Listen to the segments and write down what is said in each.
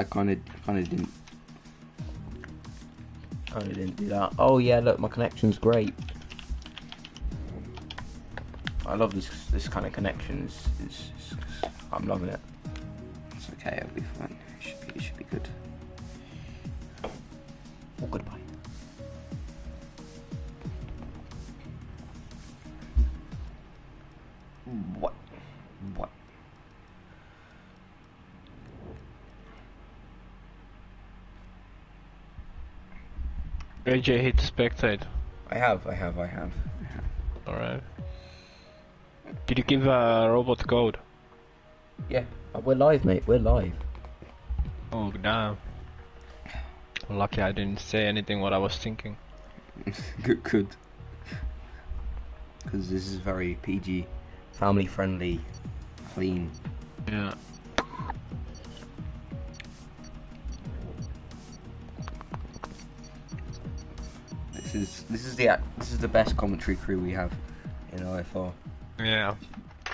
I kind of didn't. I didn't do that. Oh yeah, look, my connection's great. I love this kind of connections. I'm loving it. It's okay. It'll be fine. It should be good. Oh, goodbye. What? AJ hit spectate. I have. Alright. Did you give a robot code? Yeah, we're live, mate. We're live. Oh damn. Lucky I didn't say anything what I was thinking. Good. Because this is very PG, Family friendly. clean. Yeah. This is the best commentary crew we have in OFR. Yeah.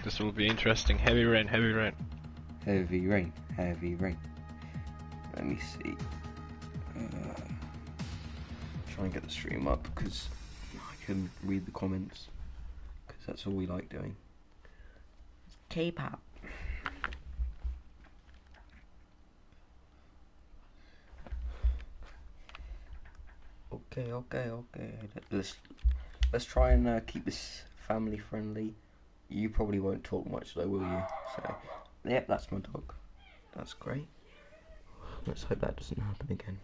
This will be interesting. Heavy rain, heavy rain. Heavy rain. Let me see. Try and get the stream up because I can read the comments. Because that's all we like doing. K-pop. Okay. Let's try and keep this family friendly. You probably won't talk much though, will you? So, yep, that's my dog. That's great. Let's hope that doesn't happen again.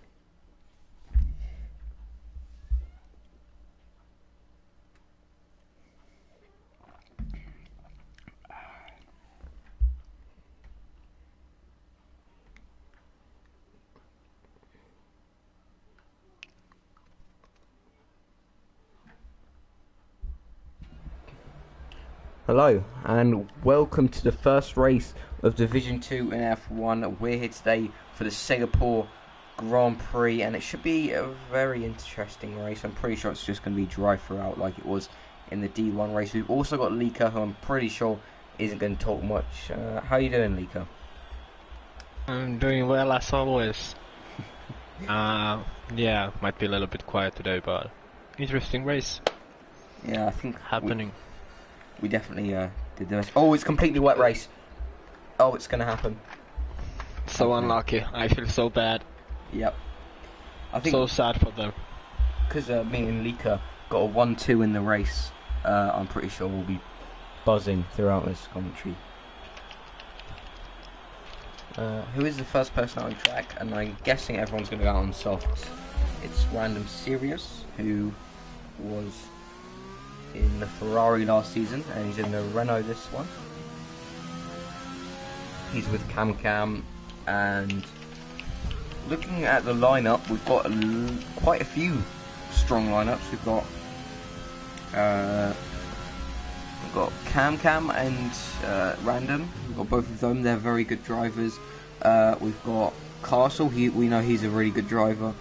Hello, and welcome to the first race of Division 2 in F1. We're here today for the Singapore Grand Prix, and it should be a very interesting race. I'm pretty sure it's just going to be dry throughout like it was in the D1 race. We've also got Lika, who I'm pretty sure isn't going to talk much. How are you doing, Lika? I'm doing well as always. Yeah, might be a little bit quiet today, but interesting race. Yeah, I think happening. We definitely did the best. Oh, it's completely wet race. Oh, it's going to happen. So unlucky. I feel so bad. Yep. I think so sad for them. Because me and Lika got a 1-2 in the race, I'm pretty sure we'll be buzzing throughout this commentary. Who is the first person on track? And I'm guessing everyone's going to go out on softs. It's Random Sirius, who was in the Ferrari last season, and he's in the Renault this one. He's with Cam, and looking at the lineup, we've got quite a few strong lineups. We've got Cam and Random. We've got both of them. They're very good drivers. We've got Castle. We know he's a really good driver.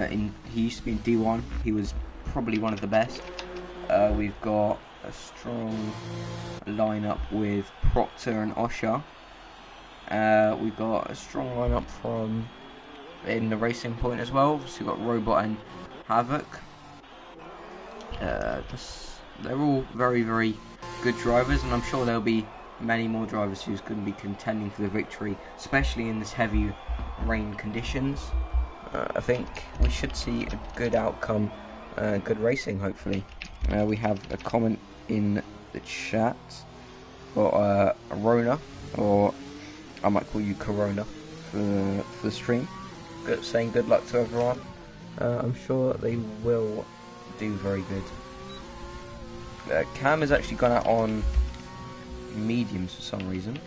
He used to be in D1. He was probably one of the best. We've got a strong lineup with Proctor and Osher. We've got a strong lineup from in the Racing Point as well. So we've got Robot and Havoc. They're all very, very good drivers, and I'm sure there'll be many more drivers who's going to be contending for the victory, especially in this heavy rain conditions. I think we should see a good outcome, good racing, hopefully. We have a comment in the chat for Rona, or I might call you Corona for the stream, saying good luck to everyone. I'm sure they will do very good. Cam has actually gone out on mediums for some reason.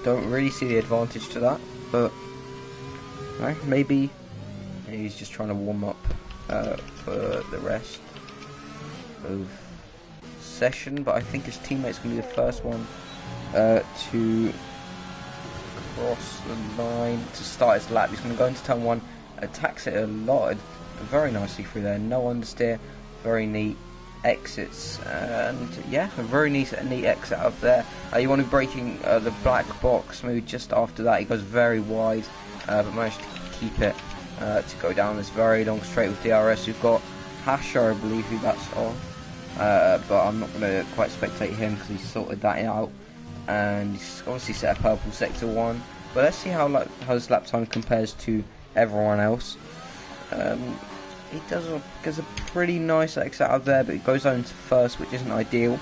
Don't really see the advantage to that, but maybe he's just trying to warm up for the rest of session. But I think his teammate's going to be the first one to cross the line to start his lap. He's going to go into turn 1, attacks it a lot, very nicely through there, no understeer, very neat, exits, and yeah, a very neat exit up there. You want to be breaking the black box, maybe just after that. He goes very wide, but managed to keep it to go down this very long straight with DRS. We've got Hasher, I believe, who that's off, but I'm not going to quite spectate him because he sorted that out, and he's obviously set a purple sector 1. But let's see how his lap time compares to everyone else. He does a pretty nice exit out of there, but he goes on to first, which isn't ideal.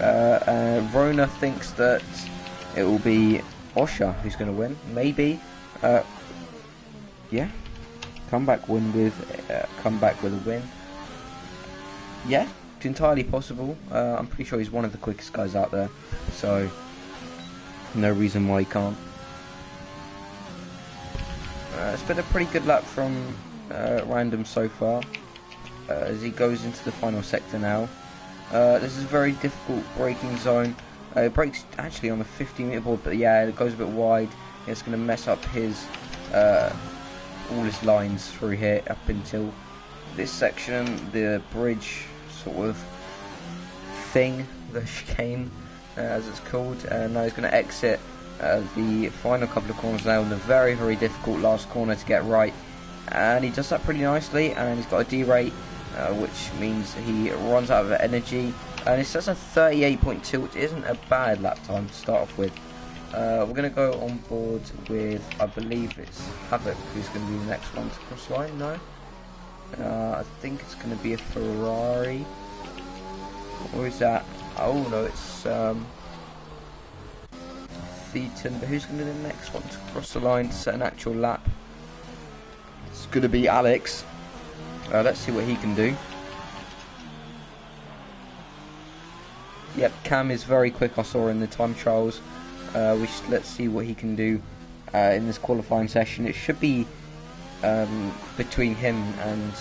Rona thinks that it will be Osher who's going to win. Maybe. Yeah. Comeback with a win. Yeah, it's entirely possible. I'm pretty sure he's one of the quickest guys out there, so no reason why he can't. It's been a pretty good lap from Random so far, as he goes into the final sector now. This is a very difficult braking zone. It brakes actually on the 50-meter board, but yeah, it goes a bit wide. It's going to mess up his all his lines through here up until this section, the bridge sort of thing, the chicane as it's called. Now he's going to exit the final couple of corners now in the very, very difficult last corner to get right, and he does that pretty nicely, and he's got a D-rate, which means he runs out of energy, and it says a 38.2, which isn't a bad lap time to start off with. We're going to go on board with, I believe it's Havoc, who's going to be the next one to cross the line. No, I think it's going to be a Ferrari, or is that, oh no, it's Theaton, but who's going to be the next one to cross the line to set an actual lap? It's going to be Alex. Let's see what he can do. Yep, Cam is very quick, I saw in the time trials. Let's see what he can do in this qualifying session. It should be between him and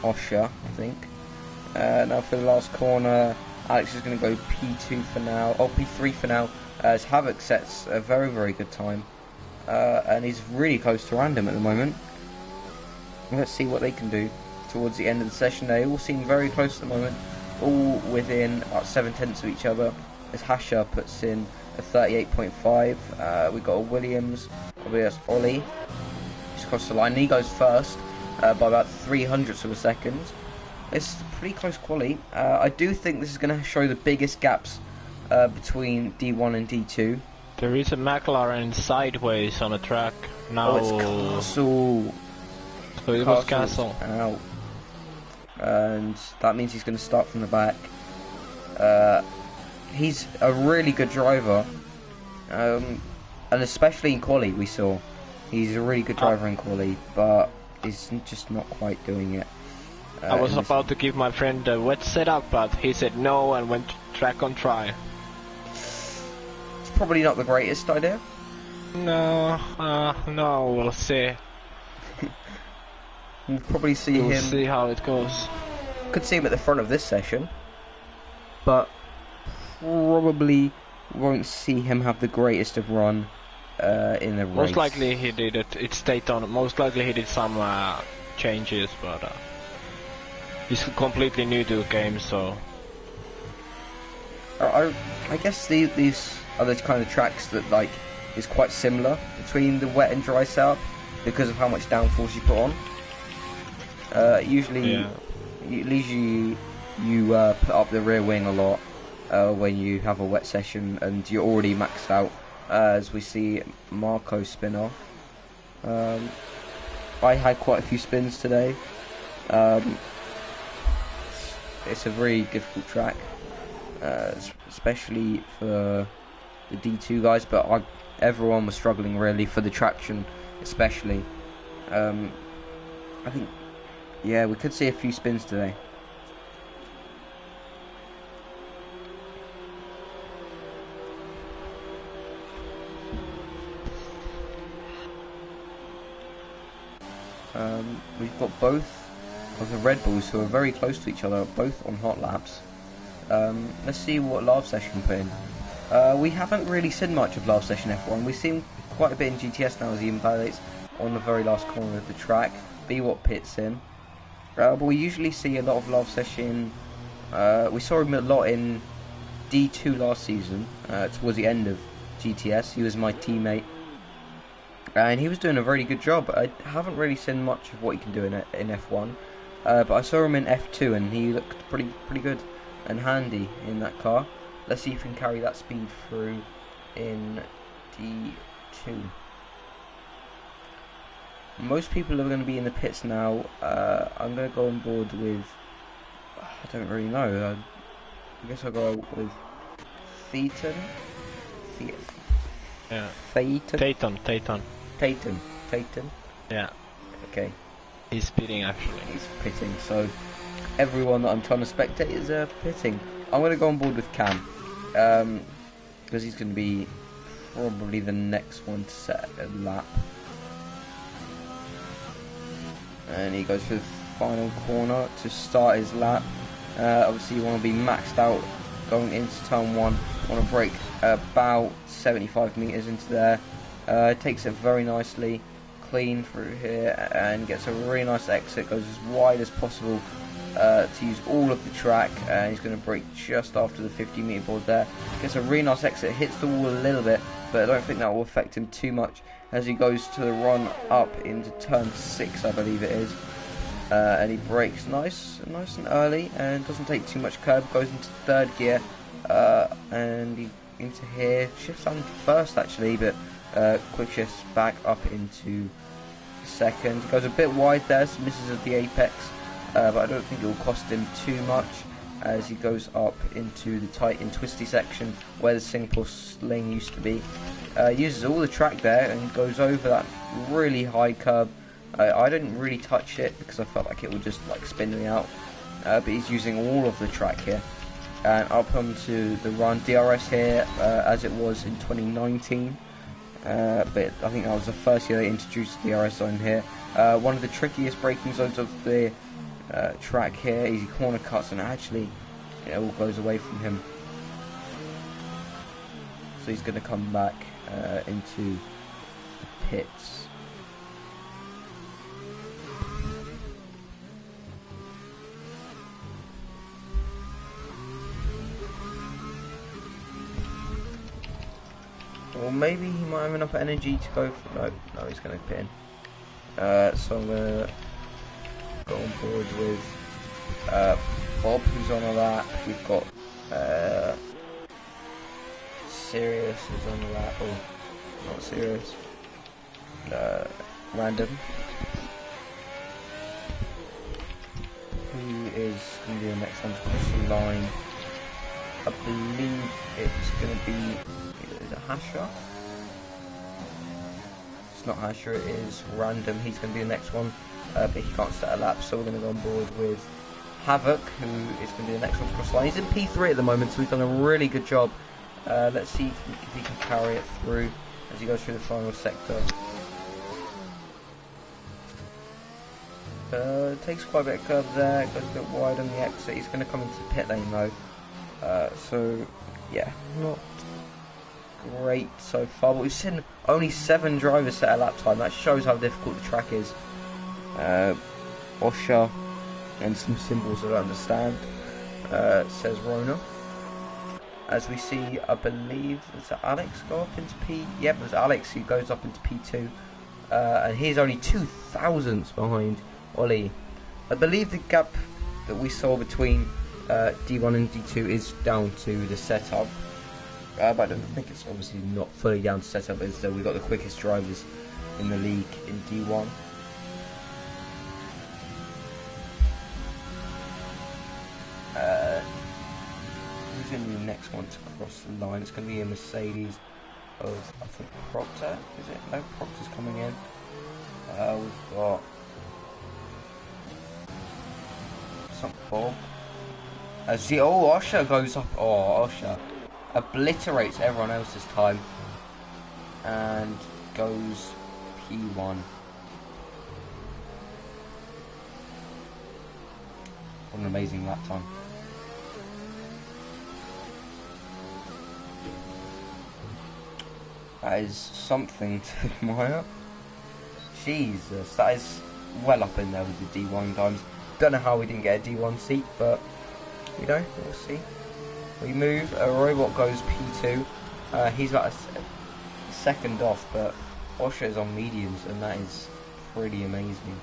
Osher, I think. Now for the last corner, Alex is going to go P2 for now, or P3 for now, as Havoc sets a very, very good time, and he's really close to Random at the moment. Let's see what they can do towards the end of the session. They all seem very close at the moment, all within about 7/10 of each other, as Hasher puts in a 38.5. We've got a Williams, that's Ollie, just across the line, and he goes first by about 300ths of a second. It's pretty close quality. I do think this is going to show the biggest gaps between D1 and D2. There is a McLaren sideways on the track now. Oh, it's Castle. So it was Castle. Out. And that means he's going to start from the back. He's a really good driver, and especially in quali we saw. He's a really good driver in quali, but he's just not quite doing it. I was about to give my friend a wet setup, but he said no and went track on try. It's probably not the greatest idea. No, we'll see. We'll probably see him. We'll see how it goes. Could see him at the front of this session, but probably won't see him have the greatest of run in the race. Most likely he did it. It stayed on. Most likely he did some changes, but he's completely new to the game, so. I guess these are the kind of tracks that like is quite similar between the wet and dry setup because of how much downforce you put on. Usually you put up the rear wing a lot when you have a wet session and you're already maxed out, as we see Marco spin off. I had quite a few spins today. It's a very difficult track, especially for the D2 guys, but everyone was struggling really for the traction, especially. I think, yeah, we could see a few spins today. We've got both of the Red Bulls who are very close to each other, both on hot laps. Let's see what Love Session put in. We haven't really seen much of Love Session F1. We've seen quite a bit in GTS now as he invalidates on the very last corner of the track. B-Watt pits in. But we usually see a lot of Love Session. We saw him a lot in D2 last season, towards the end of GTS. He was my teammate, and he was doing a very good job. I haven't really seen much of what he can do in F1, but I saw him in F2, and he looked pretty good and handy in that car. Let's see if he can carry that speed through in D2. Most people are going to be in the pits now. I'm going to go on board with, I don't really know, I guess I'll go with Theaton? Yeah. Theaton? Tatum. Yeah. Okay. He's pitting actually. He's pitting, so everyone that I'm trying to spectate is pitting. I'm going to go on board with Cam, because he's going to be probably the next one to set a lap. And he goes for the final corner to start his lap. Obviously you want to be maxed out going into turn 1. Want to brake about 75 meters into there. Takes it very nicely, clean through here, and gets a really nice exit. Goes as wide as possible to use all of the track, and he's going to brake just after the 50-meter board there. Gets a really nice exit, hits the wall a little bit, but I don't think that will affect him too much as he goes to the run up into turn 6, I believe it is. And he brakes nice and early, and doesn't take too much curb. Goes into third gear, and he into here. Shifts on first actually, but quick shifts back up into second. Goes a bit wide there, so misses at the apex, but I don't think it will cost him too much as he goes up into the tight and twisty section where the Singapore lane used to be. Uses all the track there and goes over that really high curb. I didn't really touch it because I felt like it would just like spin me out, but he's using all of the track here. And up onto the run, DRS here, as it was in 2019, but I think that was the first year they introduced the DRS zone here. One of the trickiest braking zones of the track here. Easy corner cuts, and actually it all goes away from him, so he's going to come back into the pits. Or maybe he might have enough energy to go for... No, he's going to pit in. So I'm going to go on board with Bob, who's on a lap. We've got Sirius is on the lap, or not Sirius, Random, who is going to be the next one to cross the line. I believe it's going to be... Is it Hasher? It's not Hasher, it is Random. He's going to be the next one, but he can't set a lap, so we're going to go on board with Havoc, who is going to be the next one to cross the line. He's in P3 at the moment, so he's done a really good job. Let's see if he can carry it through as he goes through the final sector. Takes quite a bit of curve there, goes a bit wide on the exit. He's going to come into the pit lane though. So yeah, not great so far, but we've seen only 7 drivers set a lap time. That shows how difficult the track is. Osha and some symbols I don't understand, says Rona. As we see, I believe, was it Alex go up into P? Yep, it was Alex who goes up into P2, and he's only 2 thousandths behind Ollie. I believe the gap that we saw between D1 and D2 is down to the setup, but I don't think it's obviously not fully down to setup, as though we've got the quickest drivers in the league in D1. Who's going to be the next one to cross the line? It's going to be a Mercedes of, I think, Proctor, is it? No, Proctor's coming in. We've got some Bob. Osher goes up. Oh, Osher obliterates everyone else's time and goes P1. What an amazing lap time. That is something to admire. Jesus, that is well up in there with the D1 times. Don't know how we didn't get a D1 seat, but you know, we'll see. We move. A robot goes P2. He's like a second off, but Osher's on mediums, and that is pretty amazing.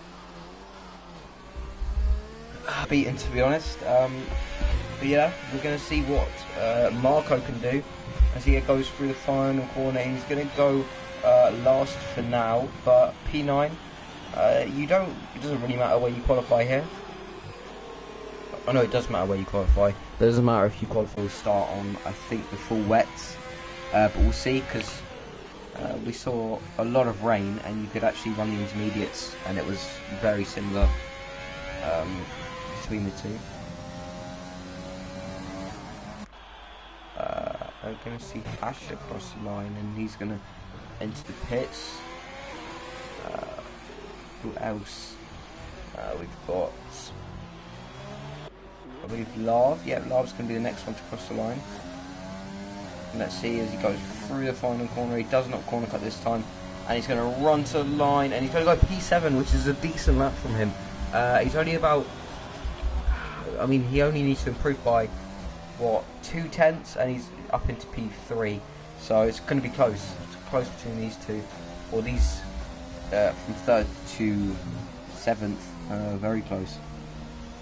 Beaten, to be honest. But yeah, we're going to see what Marco can do as he goes through the final corner. He's going to go last for now, but P9, it doesn't really matter where you qualify here. Oh no, it does matter where you qualify. It doesn't matter if you qualify with start on, I think, the full wets. But we'll see, because we saw a lot of rain, and you could actually run the intermediates, and it was very similar between the two. I'm going to see Hash across the line, and he's going to enter the pits. Who else? We've got, I believe, Lav. Yeah, Lav's going to be the next one to cross the line. And let's see as he goes through the final corner. He does not corner cut this time, and he's going to run to the line, and he's going to go P7, which is a decent lap from him. He's only about, I mean, he only needs to improve by what, 2/10, and he's up into P3. So it's going to be close. It's close between these two, or these from 3rd to 7th, very close.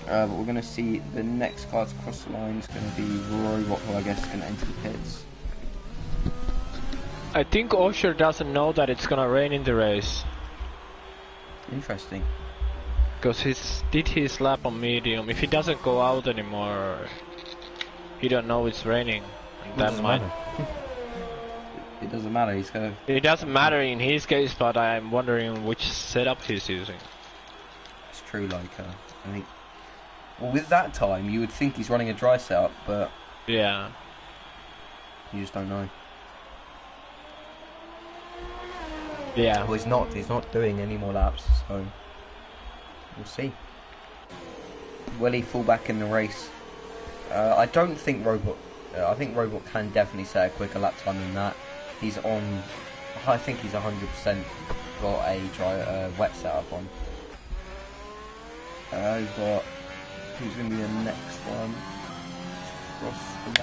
But we're going to see the next car to cross the line is going to be Robot, who I guess is going to enter the pits. I think Osher doesn't know that it's gonna rain in the race. Interesting. Because he did his lap on medium. If he doesn't go out anymore, he don't know it's raining. And that might. It doesn't matter. He's gonna. It doesn't matter in his case, but I'm wondering which setup he's using. It's true. Like, I think. Well, with that time, you would think he's running a dry setup, but yeah, you just don't know. Yeah. Well, he's not doing any more laps, so we'll see. Will he fall back in the race? I don't think Robot. I think Robot can definitely set a quicker lap time than that. He's on. I think he's 100% got a wet setup on. We've got. Who's going to be the next one?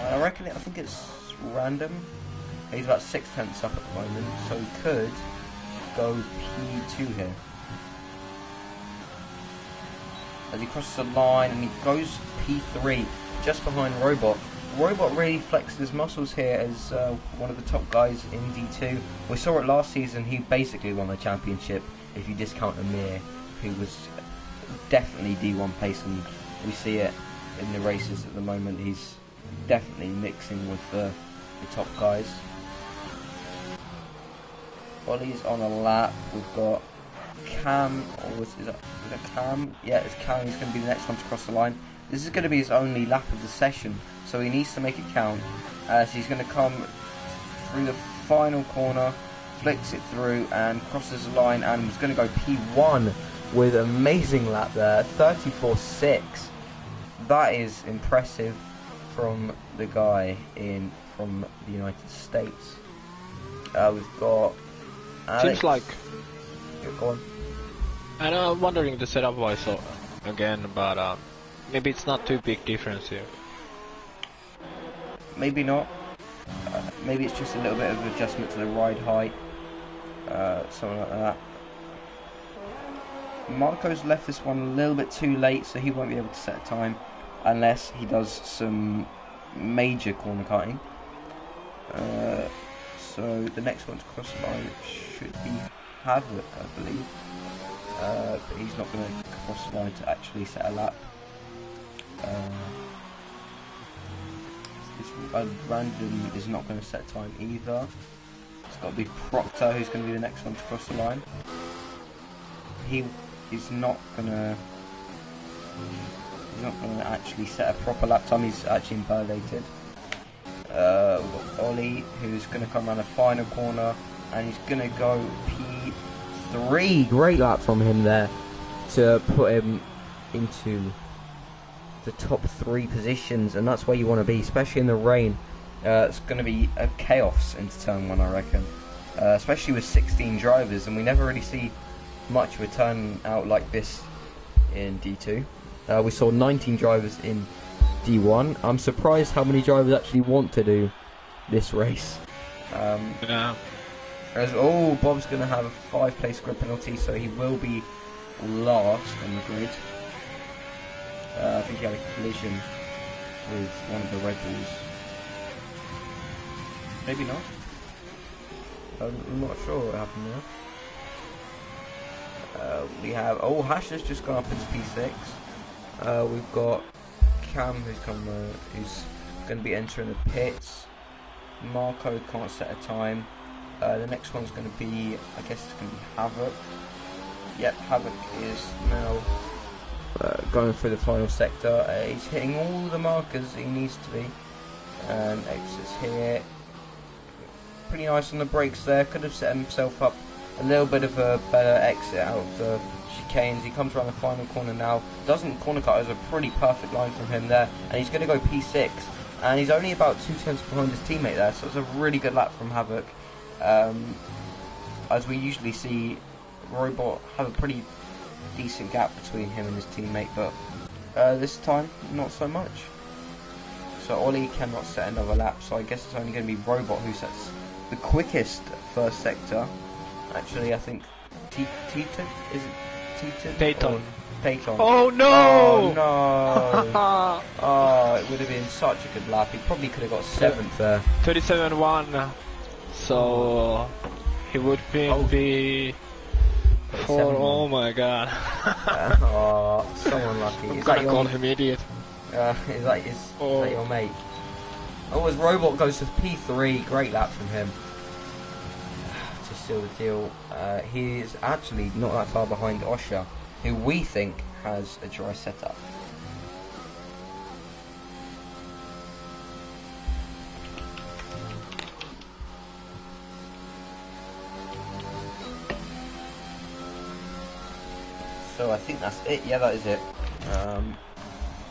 I reckon. I think it's random. He's about 6/10 up at the moment, so he could go P2 here. As he crosses the line, and he goes P3 just behind Robot. Robot really flexed his muscles here as one of the top guys in D2. We saw it last season. He basically won the championship if you discount Amir, who was definitely D1 pace, and we see it in the races at the moment. He's definitely mixing with the top guys. Ollie's on a lap. We've got Cam, or is that Cam? Yeah, it's Cam. He's going to be the next one to cross the line. This is going to be his only lap of the session, so he needs to make it count. So he's going to come through the final corner, flicks it through, and crosses the line, and he's going to go P1 with an amazing lap there, 34.6. That is impressive from the guy from the United States. We've got Alex. Seems like. Yeah, go on. And I'm wondering the setup wise again, but maybe it's not too big difference here. Maybe not. Maybe it's just a little bit of adjustment to the ride height, something like that. Marco's left this one a little bit too late, so he won't be able to set a time unless he does some major corner cutting. So the next one to cross the line should be Hadwick, I believe. But he's not going to cross the line to actually set a lap. This random is not going to set time either. It's got to be Proctor who's going to be the next one to cross the line. He's not going to actually set a proper lap time. He's actually invalidated. We've got Ollie, who's going to come around the final corner, and he's going to go P3. Great lap from him there to put him into the top 3 positions, and that's where you want to be, especially in the rain. It's going to be a chaos into turn 1, I reckon, especially with 16 drivers, and we never really see much of a turnout like this in D2. We saw 19 drivers in D1. I'm surprised how many drivers actually want to do this race. Yeah. Bob's going to have a 5-place grid penalty, so he will be last on the grid. I think he had a collision with one of the Red Bulls. Maybe not. I'm not sure what happened there. We have... Hash has just gone up into P6. We've got Cam who's going to be entering the pits. Marco can't set a time. The next one's going to be... I guess it's going to be Havoc. Yep, Havoc is now going through the final sector. He's hitting all the markers he needs to be. And exits here. Pretty nice on the brakes there. Could have set himself up a little bit of a better exit out of the chicanes. He comes around the final corner now. Doesn't corner cut. Is a pretty perfect line from him there. And he's going to go P6. And he's only about 2 tenths behind his teammate there. So it's a really good lap from Havoc. As we usually see, Robot have a pretty decent gap between him and his teammate, but this time not so much. So Ollie cannot set another lap, so I guess it's only going to be Robot who sets the quickest first sector. Actually, I think Teton, is it Teton? Dayton. Dayton. Oh no! Oh no! Oh, it would have been such a good lap. He probably could have got 7th there. 37-1. So he would be 4. Oh my god! So unlucky. I'm gonna call him idiot. Is that your mate? Oh, as Robot goes to P3, great lap from him to seal the deal. He is actually not that far behind Osha, who we think has a dry setup. So I think that's it. Yeah, that is it. I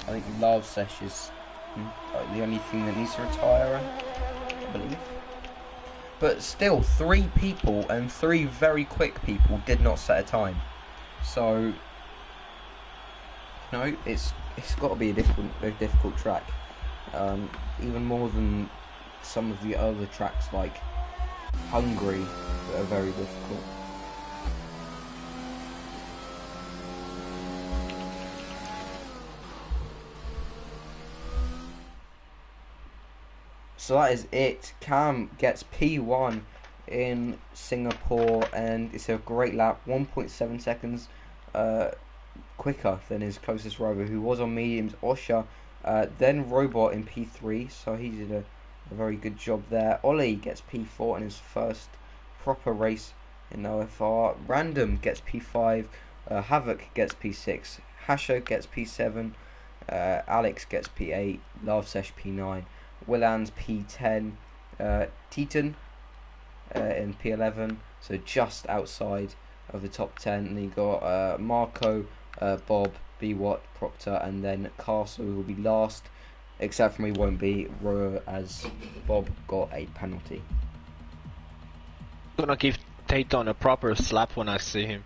think Love Sesh is the only thing that needs to retire, I believe. But still, 3 people and 3 very quick people did not set a time. So, it's got to be a difficult track. Even more than some of the other tracks like Hungary that are very difficult. So that is it. Cam gets P1 in Singapore, and it's a great lap, 1.7 seconds quicker than his closest rival, who was on mediums, Osha. Then Robot in P3, so he did a very good job there. Ollie gets P4 in his first proper race in OFR. Random gets P5. Havoc gets P6. Hasho gets P7. Alex gets P8. Love Sesh P9. Willan's P10, Teton in P11, so just outside of the top 10. And then you got Marco, Bob, B-Watt, Proctor, and then Castle, who will be last, except for me won't be, as Bob got a penalty. I'm gonna give Teton a proper slap when I see him.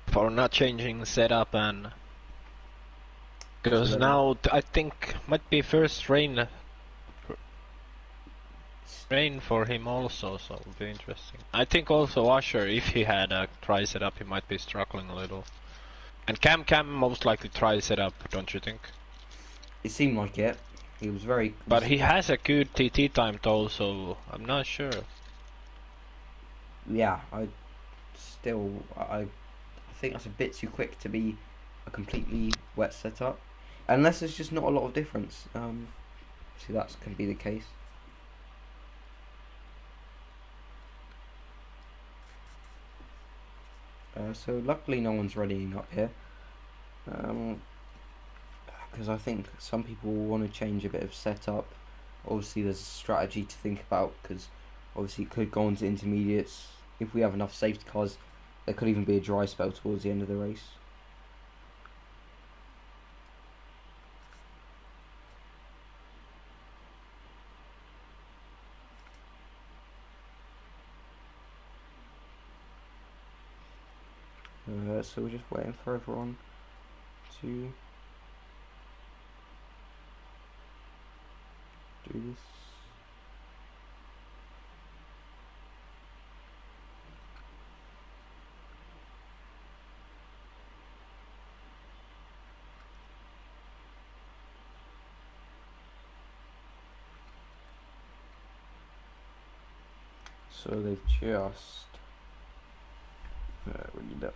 For not changing setup and... Because now I think might be first rain for him also, so it'll be interesting. I think also Usher, if he had a try setup, he might be struggling a little. And Cam most likely try setup, don't you think? It seemed like it. He was very... But he has a good TT time though, so I'm not sure. Yeah, I think that's a bit too quick to be a completely wet setup. Unless there's just not a lot of difference. See, that's going to be the case. So luckily no one's readying up here. Because I think some people will want to change a bit of setup. Obviously there's a strategy to think about, because obviously it could go on to intermediates. If we have enough safety cars, there could even be a dry spell towards the end of the race. So we're just waiting for everyone to do this. So they've just read up.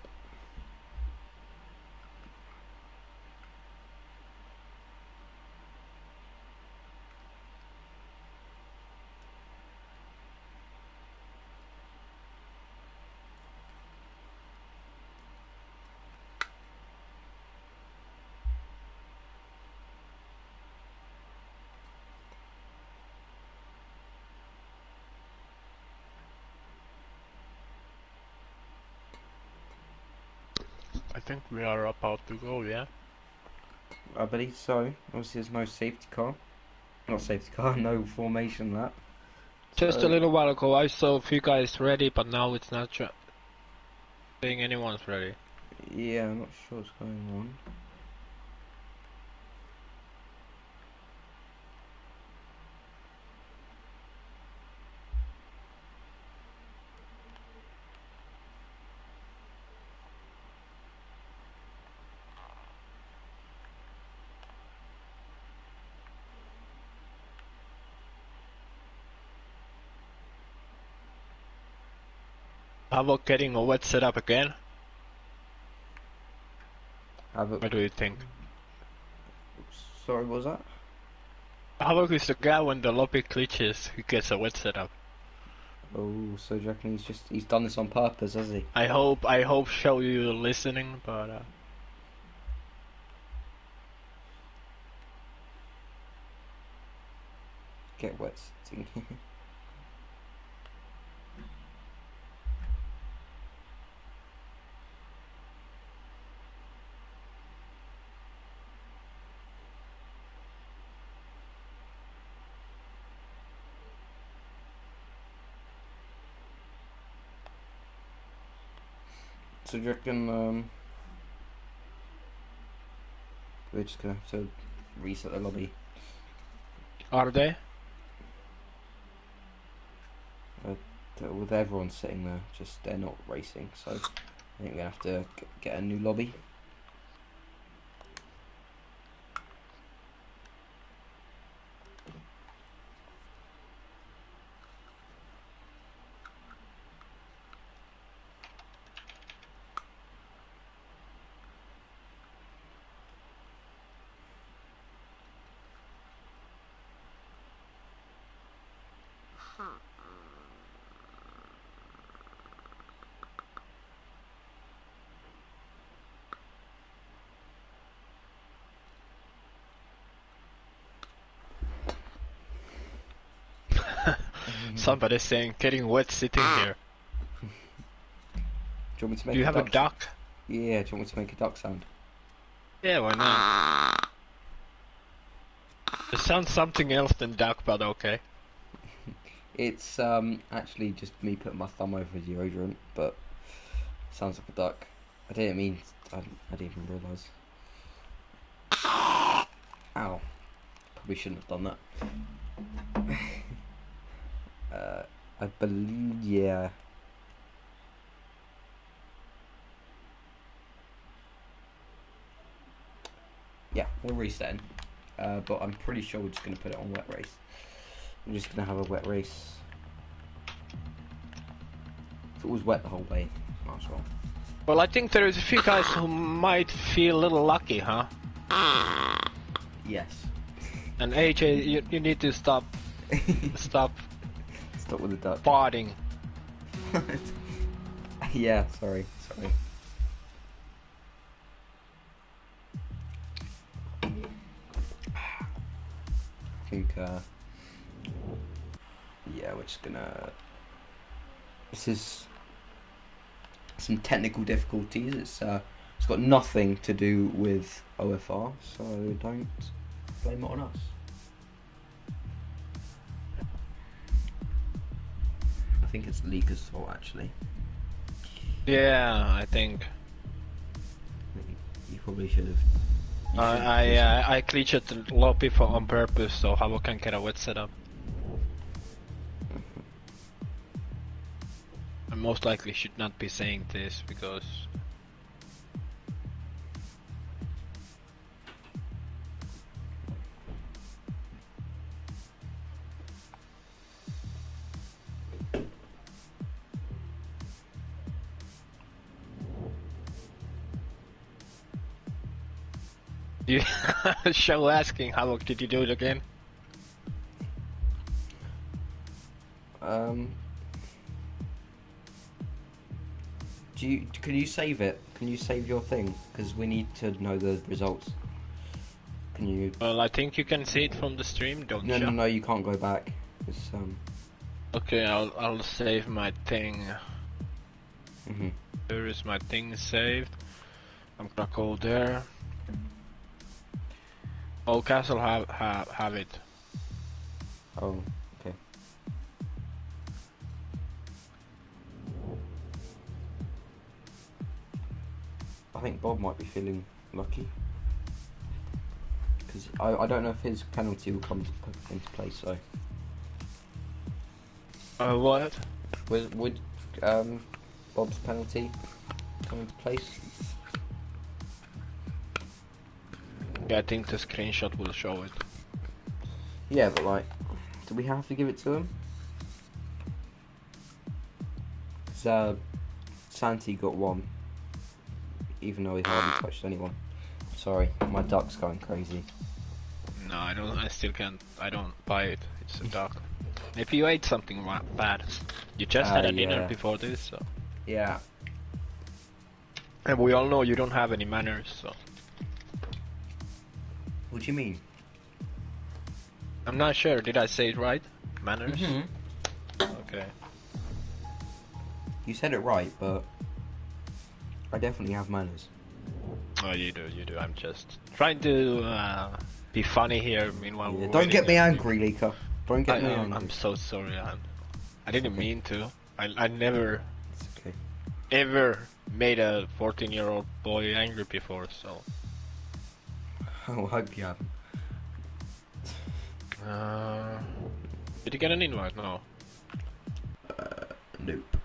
I think we are about to go, yeah? I believe so. Obviously, there's no safety car. Not safety car, no formation lap. Just So, a little while ago I saw a few guys ready, but now it's not saying anyone's ready. yeah, I'm not sure what's going on. How about getting a wet setup again? What do you think? Sorry, what was that? How about is the guy when the lobby glitches, he gets a wet setup? Oh, so do you reckon he's done this on purpose, has he? I hope show you listening, but Get wet. So do you reckon we're just gonna have to reset the lobby? are they? With everyone sitting there, just they're not racing, so I think we have to get a new lobby. Somebody's saying getting wet sitting here. Do you want me to make Do you have a duck? Yeah, do you want me to make a duck sound? Yeah, why not? It sounds something else than duck, but okay. It's actually just me putting my thumb over the deodorant, but sounds like a duck. I didn't mean. I didn't even realise. Ow! Probably shouldn't have done that. I believe, yeah. Yeah, we're resetting. But I'm pretty sure we're just going to put it on wet race. I'm just going to have a wet race. If it was wet the whole way, might as well. Well, I think there is a few guys who might feel a little lucky, huh? Yes. And AJ, you need to stop Stop with the duck. farting. Yeah, sorry. I think, yeah, we're just gonna... This is some technical difficulties. It's got nothing to do with OFR, so don't blame it on us. I think it's Leaker's fault, actually. Yeah, I think. probably should have. I glitched the lobby on purpose so Havo can get a wet setup. I most likely should not be saying this because you show asking how did you do it again? Can you save it? Can you save your thing? Because we need to know the results. Can you? Well, I think you can see it from the stream, don't you? No, you can't go back. It's Okay, I'll save my thing. Mhm. There is my thing saved. I'm gonna go there. All castle have it. Oh, okay. I think Bob might be feeling lucky. Because I don't know if his penalty will come into place, so... What? Would Bob's penalty come into place? Yeah, I think the screenshot will show it. Yeah, but like, do we have to give it to him? Because Santi got one, even though he hardly touched anyone. Sorry, my duck's going crazy. No, I don't. I still can't. I don't buy it. It's a duck. If you ate something bad, you just had a dinner before this, so. Yeah. And we all know you don't have any manners, so. What do you mean? I'm not sure. Did I say it right? Manners? Mm-hmm. Okay. You said it right, but I definitely have manners. Oh, you do. I'm just trying to be funny here. Meanwhile, Yeah, don't get me angry, Lika. Don't get me angry. I'm so sorry. I didn't mean to. I never It's okay. ever made a 14-year-old boy angry before, so. I hope you haven't. Did you get an invite? No. Nope.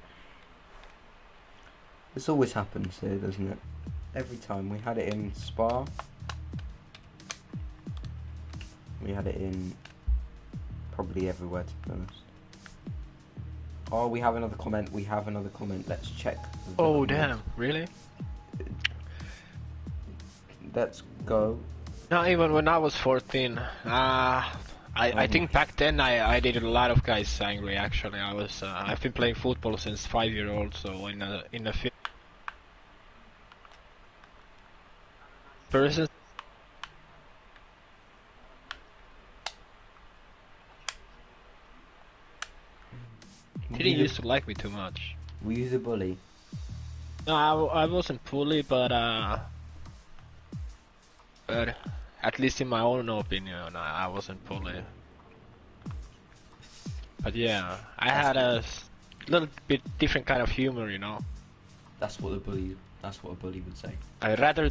This always happens here, doesn't it? Every time. We had it in Spa. We had it in probably everywhere, to be honest. Oh, we have another comment. We have another comment. Let's check. Oh, damn. Really? Let's go. Not even when I was 14. I think back then I did a lot of guys angry. Actually, I've been playing football since 5-year-old. So in a person. He didn't used to like me too much. Were you the bully? No, I wasn't bully, but at least in my own opinion, I wasn't bully. But yeah, I had a little bit different kind of humor, you know. That's what a bully would say. I rather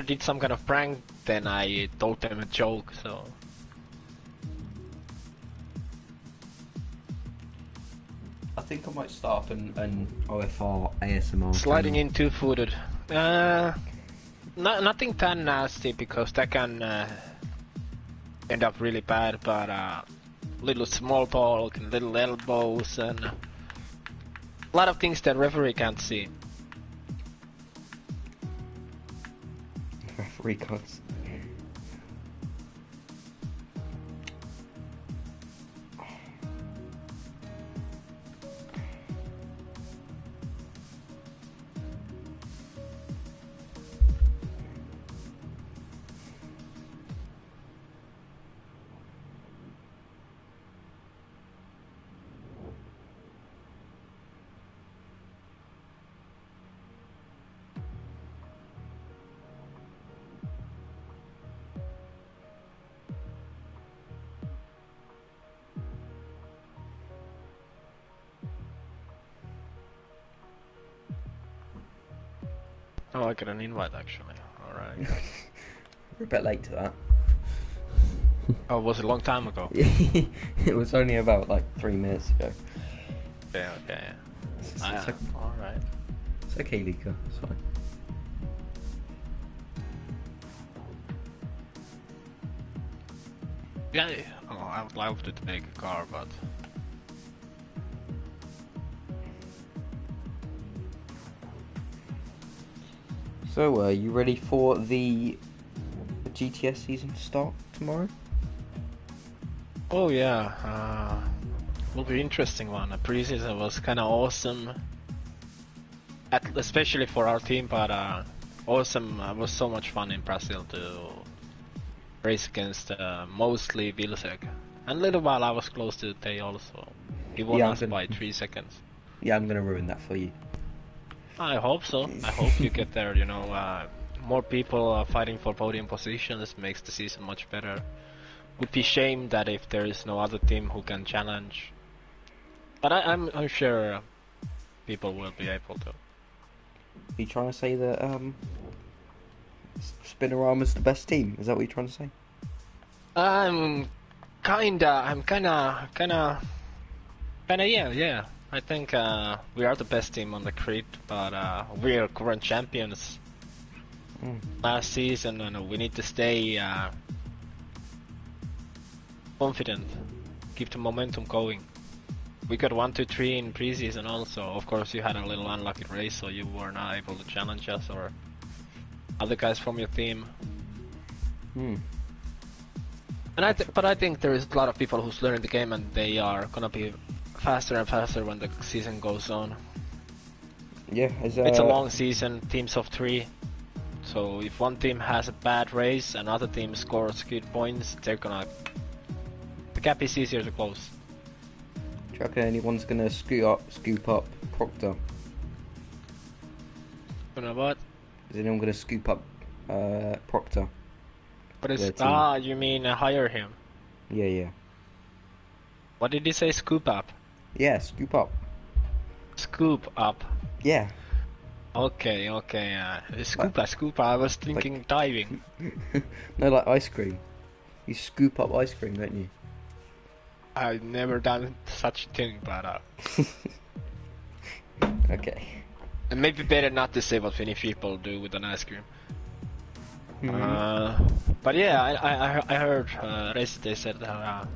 did some kind of prank than I told them a joke. So. I think I might start up an OFR ASMR. Sliding in two-footed. Nothing that nasty because that can end up really bad. But little small talk and little elbows and a lot of things that referee can't see. Referee can't see. Oh, I got an invite actually. Alright. We're a bit late to that. Oh, was it a long time ago? It was only about like 3 minutes ago. Okay, okay. It's Alright. It's okay, Lika. It's fine. Yeah, oh, I would love to take a car, but So, are you ready for the GTS season to start tomorrow? oh yeah, will be interesting one. The preseason was kind of awesome, especially for our team. But awesome, it was so much fun in Brazil to race against mostly Vilsek. And little while I was close to Tay also. He won us by 3 seconds. Yeah, I'm gonna ruin that for you. I hope so. I hope you get there. You know, more people fighting for podium positions makes the season much better. Would be shame that if there is no other team who can challenge. But I'm sure people will be able to. Are you trying to say that Spinorama's the best team? Is that what you're trying to say? I'm kinda, yeah. I think we are the best team on the grid, but we are current champions last season, and we need to stay confident, keep the momentum going. We got 1, 2, 3 in preseason also. Of course, you had a little unlucky race, so you were not able to challenge us or other guys from your team. And but I think there is a lot of people who's learning the game, and they are gonna be faster and faster when the season goes on. Yeah, it's a long season, teams of 3. So if one team has a bad race, another team scores good points, they're gonna. The gap is easier to close. Do you reckon anyone's gonna scoop up Proctor? You know what? Is anyone gonna scoop up Proctor? But it's team? You mean hire him? Yeah. What did he say? Scoop up? Yeah, scoop up. Scoop up. Yeah. Okay. Scoop up. I was thinking diving. No, like ice cream. You scoop up ice cream, don't you? I've never done such a thing, but Okay. And maybe better not to say what Finnish people do with an ice cream. But yeah, I heard race they said that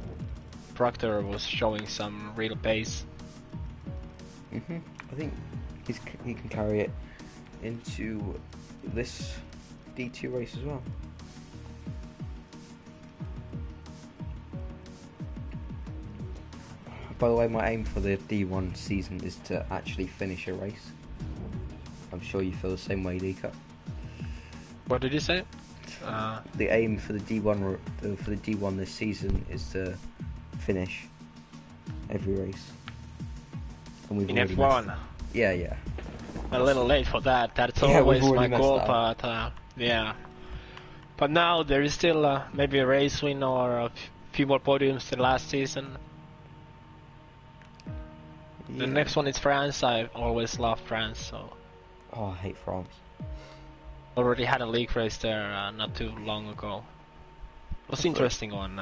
Proctor was showing some real pace. I think he can carry it into this D2 race as well. By the way, my aim for the D1 season is to actually finish a race. I'm sure you feel the same way, Lika. What did you say? The aim for the D1 this season is to finish every race. And we've in already F1. Yeah. A little late for that. That's Yeah, always we've my already goal, messed but yeah. But now there is still maybe a race win or a few more podiums than last season. Yeah. The next one is France. I always loved France, so. Oh, I hate France. Already had a league race there not too long ago. It was interesting one.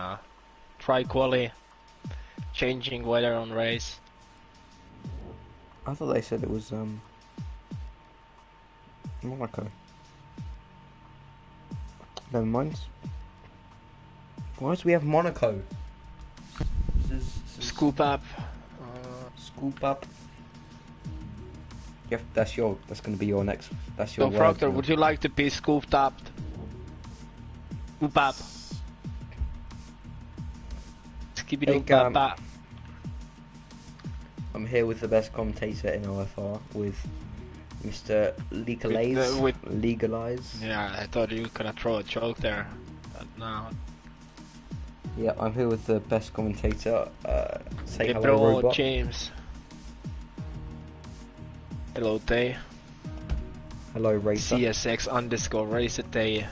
Try quali, changing weather on race. I thought they said it was Monaco. Never mind. Why do we have Monaco? Scoop up. Scoop up. Yeah, that's going to be your next. That's your. So Proctor, would you like to be scooped up? Scoop up. Skibidi I'm here with the best commentator in OFR, with Mr. Legalize. Yeah, I thought you were gonna throw a joke there, but no. Yeah, I'm here with the best commentator. Say hello, bro, robot. James. Hello, Tay. Hello, Racer. CSX_Racer Tay.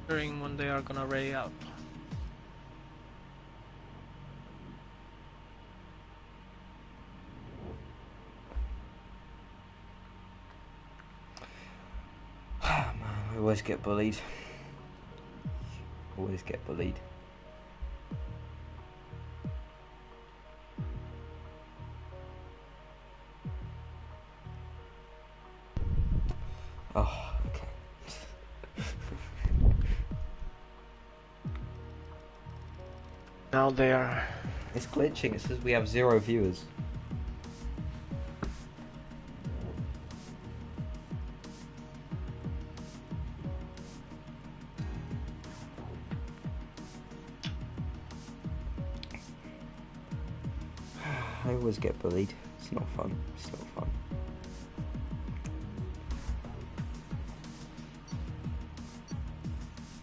Wondering when they are gonna ray up. Always get bullied. Always get bullied. Oh, okay. Now they are. It's glitching. It says we have 0 viewers. I always get bullied. It's not fun. It's not fun.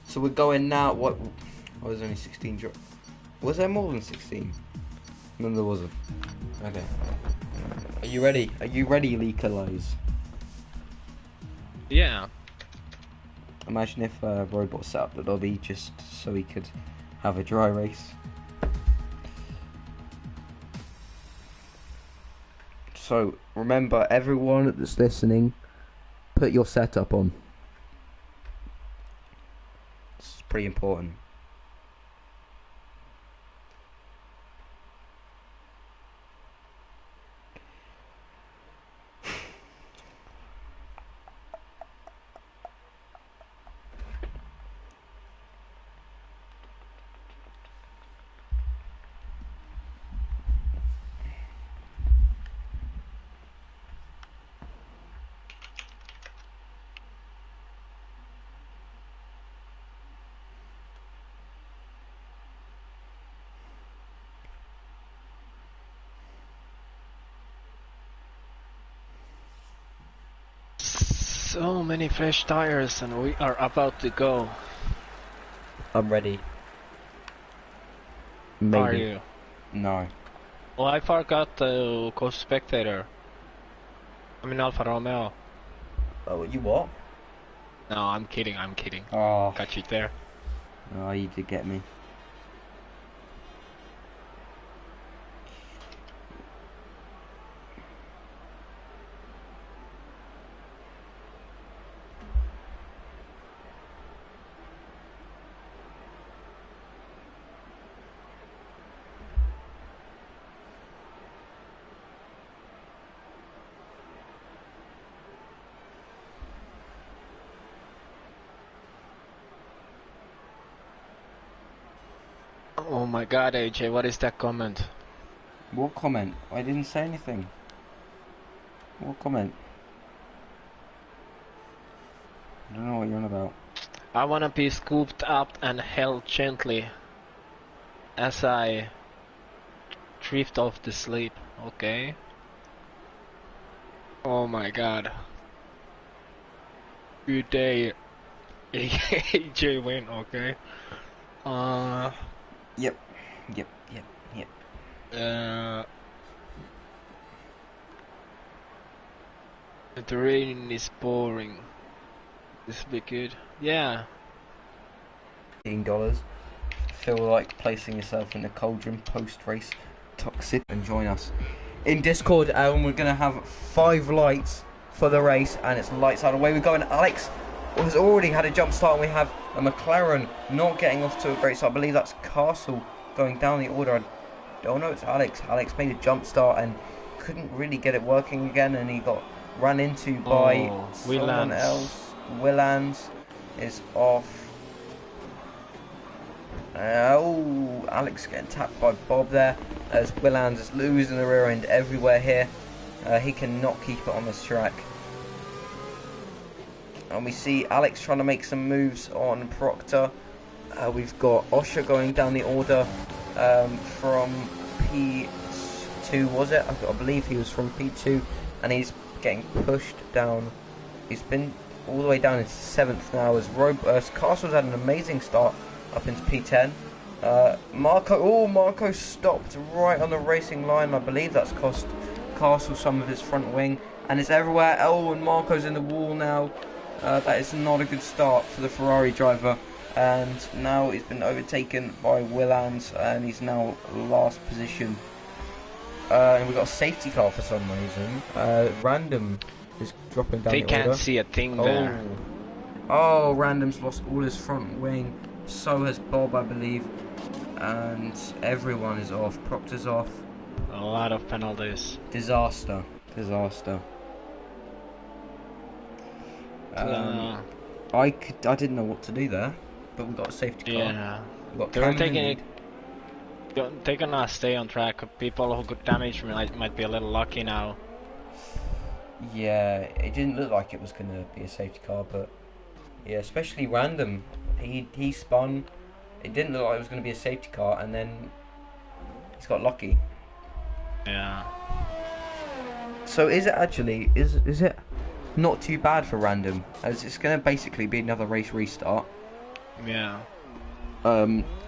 So we're going now. What? Oh, there's only 16. Was there more than 16? No, there wasn't. Okay. Are you ready? Are you ready, Leakalize? Yeah. Imagine if Robot set up the lobby just so he could have a dry race. So remember, everyone that's listening, put your setup on. It's pretty important. So many fresh tires, and we are about to go. I'm ready. Maybe. Are you? No. Well, I forgot to co-spectator. I'm in Alfa Romeo. Oh, you what? No, I'm kidding. I'm kidding. Oh. Got you there. Oh, you did get me. Oh my God, AJ, what is that comment? What comment? I didn't say anything. What comment? I don't know what you're on about. I wanna be scooped up and held gently as I drift off to sleep. Okay. Oh my God. Good day, AJ win. Okay. Yep. The terrain is boring. This will be good. Yeah. $15. Feel like placing yourself in the cauldron post-race toxic and join us in Discord, and we're gonna have 5 lights for the race, and it's lights out. Away we go, and Alex has already had a jump start, and we have a McLaren not getting off to a great start. I believe that's Castle going down the order. I don't know, it's Alex. Alex made a jump start and couldn't really get it working again, and he got run into by someone else. Willands is off. Oh, Alex getting tapped by Bob there, as Willands is losing the rear end everywhere here. He cannot keep it on this track. And we see Alex trying to make some moves on Proctor. We've got Osher going down the order from P2, was it? I believe he was from P2, and he's getting pushed down. He's been all the way down into 7th now, as Castle's had an amazing start up into P10. Marco stopped right on the racing line. I believe that's cost Castle some of his front wing, and it's everywhere. Oh, and Marco's in the wall now. That is not a good start for the Ferrari driver, and now he's been overtaken by Willands, and he's now last position. And we've got a safety car for some reason. Random is dropping down They the can't order. see a thing there. Oh, Random's lost all his front wing. So has Bob, I believe. And everyone is off. Proctor's off. A lot of penalties. Disaster. I didn't know what to do there, but we got a safety car. Yeah. We got They were Cam in the taking lead. it. They're gonna stay on track. People who got damaged might be a little lucky now. Yeah, it didn't look like it was going to be a safety car, but yeah, especially Random. He spun. It didn't look like it was going to be a safety car, and then he's got lucky. Yeah. So is it actually is it not too bad for Random, as it's going to basically be another race restart. Yeah.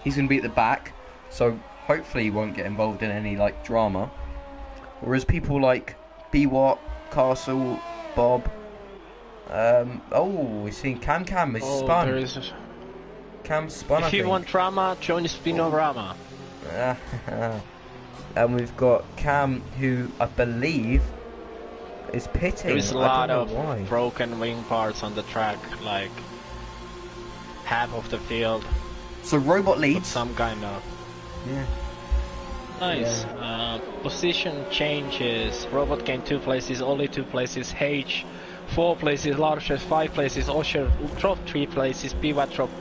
He's going to be at the back, so hopefully he won't get involved in any like drama. Whereas people like B-Watt, Castle, Bob. We're seeing Cam has spun. There is. Cam spun. If you want drama, join Spinorama. And we've got Cam, who I believe is pitting. There is a lot of why. broken wing parts on the track, like half of the field. So Robot With leads. some kind of. Yeah. Nice. Position changes. Robot gained 2 places, only 2 places. H 4 places, Larches 5 places, Osher dropped 3 places, Pivat dropped,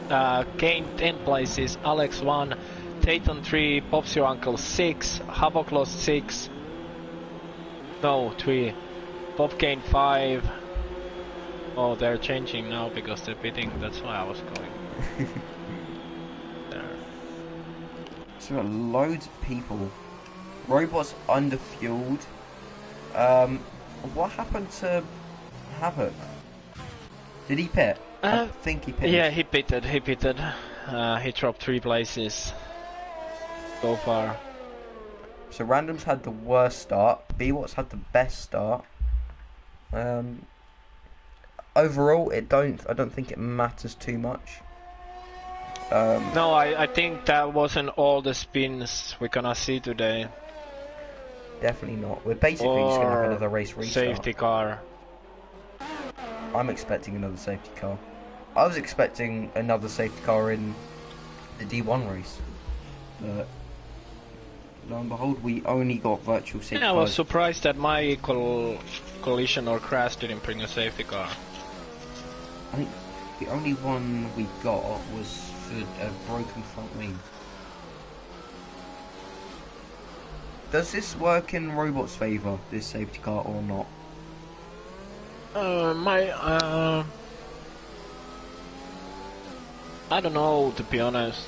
gained 10 places, Alex 1, Tayton 3, Bob's your uncle 6, Havok lost 6, no 3, Bob gained 5. Oh, they're changing now because they're bidding, that's why I was going. There. So we've got loads of people. Robot's underfueled. What happened to Havoc? Did he pit? I think he pitted. Yeah, he pitted. He dropped 3 places so far. So Random's had the worst start. B-Watt's had the best start. Overall, I don't think it matters too much. No, I think that wasn't all the spins we're gonna see today. Definitely not. We're basically just going to have another race restart. Safety car. I'm expecting another safety car. I was expecting another safety car in the D1 race. But lo and behold, we only got virtual safety Yeah, I was cars. surprised that my collision or crash didn't bring a safety car. I think the only one we got was for a broken front wing. Does this work in Robot's favour, this safety car, or not? I don't know, to be honest.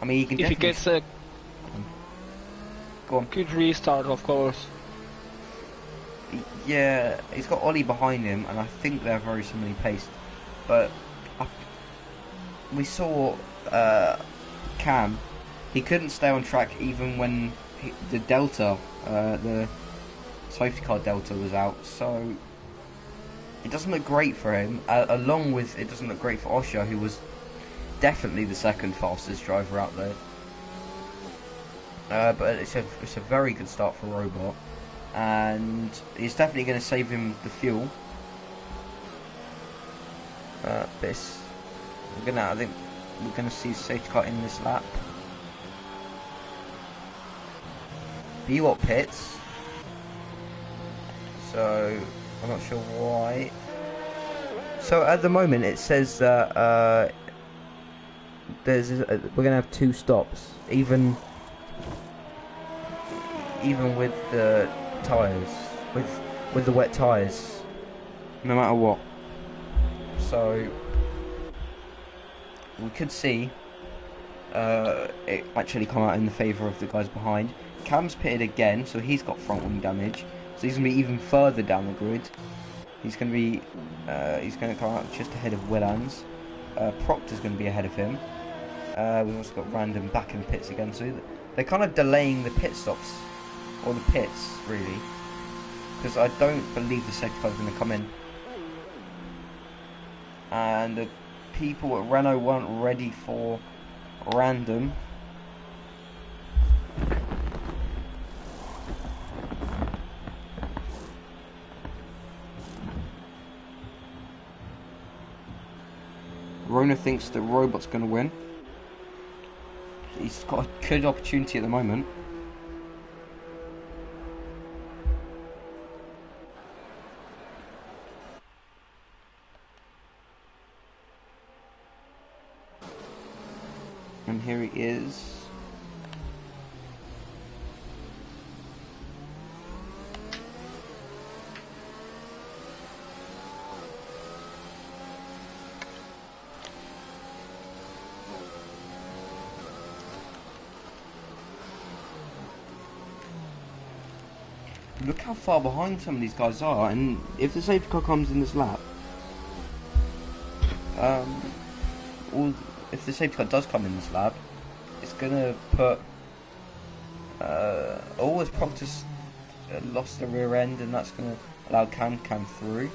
I mean, you can If he definitely... gets a Go on. good restart, of course. Yeah, he's got Ollie behind him, and I think they're very similarly paced. But we saw Cam. He couldn't stay on track even when the Delta, the safety car Delta was out. So it doesn't look great for him. Along with it doesn't look great for Osher, who was definitely the second fastest driver out there. But it's a very good start for Robot, and it's definitely going to save him the fuel. I think we're going to see safety car in this lap. B-Watt pits, so I'm not sure why. So at the moment it says that we're going to have 2 stops, even with the tyres, with the wet tyres, no matter what. So we could see it actually come out in the favour of the guys behind. Cam's pitted again, so he's got front wing damage, so he's going to be even further down the grid. He's going to come out just ahead of Willans. Proctor's going to be ahead of him. We've also got Random back in the pits again, so they're kind of delaying the pit stops, or the pits really, because I don't believe the safety car is going to come in. And the people at Renault weren't ready for Random. owner thinks that Robot's going to win. He's got a good opportunity at the moment. And here he is. Look how far behind some of these guys are, and if the safety car comes in this lap, or if the safety car does come in this lap, it's gonna put. Always Proctor's lost the rear end, and that's gonna allow Cam through.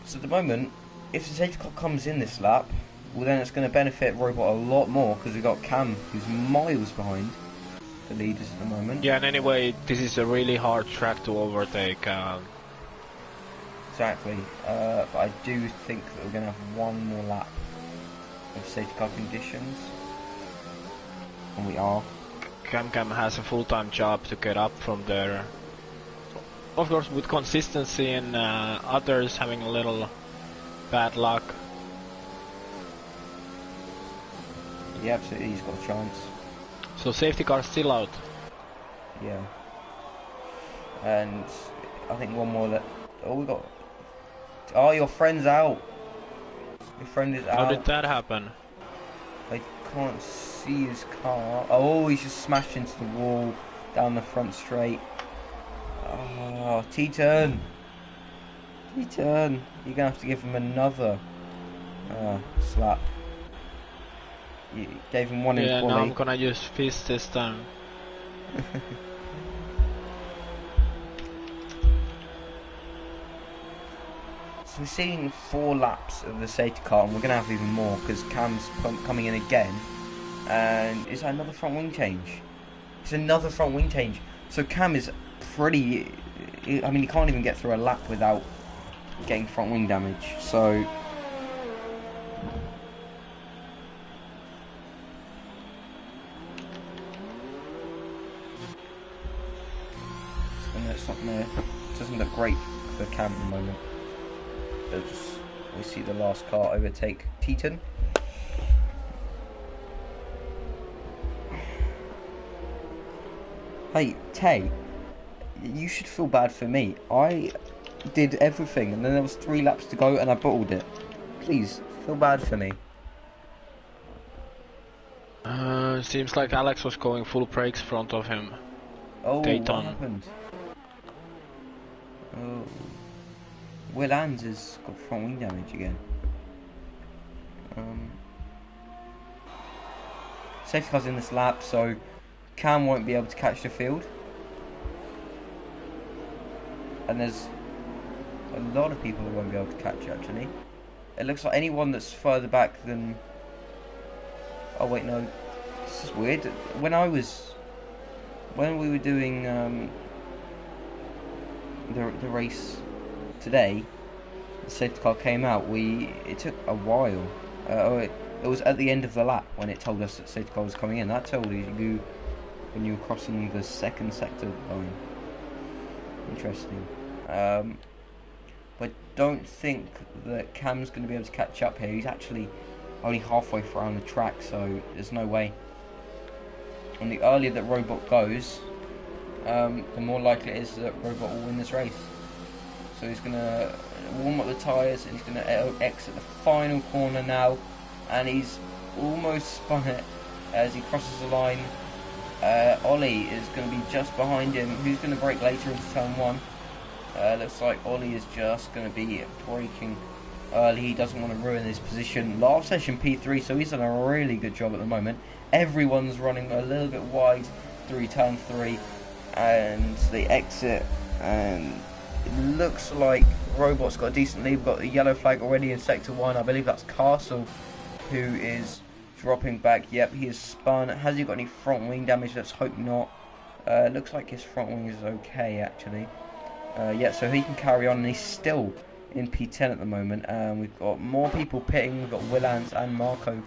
So at the moment, if the safety car comes in this lap, well then it's gonna benefit Robot a lot more because we've got Cam who's miles behind the leaders at the moment. Yeah, and anyway, this is a really hard track to overtake. Exactly, but I do think that we're going to have one more lap of safety car conditions, and we are. Cam has a full-time job to get up from there. Of course, with consistency and others having a little bad luck. Yeah, absolutely, he's got a chance. So safety car still out. Yeah. And I think one more that. Oh, we got. Oh, your friend's out. Your friend is out. How did that happen? I can't see his car. Oh, he's just smashed into the wall down the front straight. Oh, T-turn. T-turn. You're gonna have to give him another slap. You gave him one in Yeah, quali. now I'm gonna use fist this time. So we're seeing 4 laps of the safety car, and we're gonna have even more because Cam's coming in again. And is that another front wing change? It's another front wing change. So Cam is pretty. I mean, he can't even get through a lap without getting front wing damage. So. It doesn't look great for Cam at the moment. We see the last car overtake Teton. Hey, Tay, you should feel bad for me. I did everything and then there was 3 laps to go and I bottled it. Please, feel bad for me. Seems like Alex was going full brakes front of him. Oh, Dayton. what happened? Oh. Will Ans has got front wing damage again. Safety car's in this lap, so Cam won't be able to catch the field. And there's a lot of people who won't be able to catch it, actually. It looks like anyone that's further back than... Oh wait, no. This is weird. When we were doing the race today, the safety car came out. It took a while. It was at the end of the lap when it told us that safety car was coming in. That told you when you were crossing the second sector line. Interesting. But don't think that Cam's going to be able to catch up here. He's actually only halfway around the track, so there's no way. And the earlier that Robot goes, the more likely it is that Robot will win this race. So he's going to warm up the tyres and he's going to exit the final corner now, and he's almost spun it as he crosses the line. Ollie is going to be just behind him. Who's going to brake later into turn 1? Looks like Ollie is just going to be braking early. He doesn't want to ruin his position. Last session P3, so he's done a really good job at the moment. Everyone's running a little bit wide through turn 3, and they exit, and it looks like Robot's got a decent lead. We've got a yellow flag already in sector 1. I believe that's Castle who is dropping back. Yep, he is spun. Has he got any front wing damage? Let's hope not. Looks like his front wing is okay, actually. Yeah, so he can carry on, and he's still in P10 at the moment. We've got more people pitting. We've got Willans and Marco.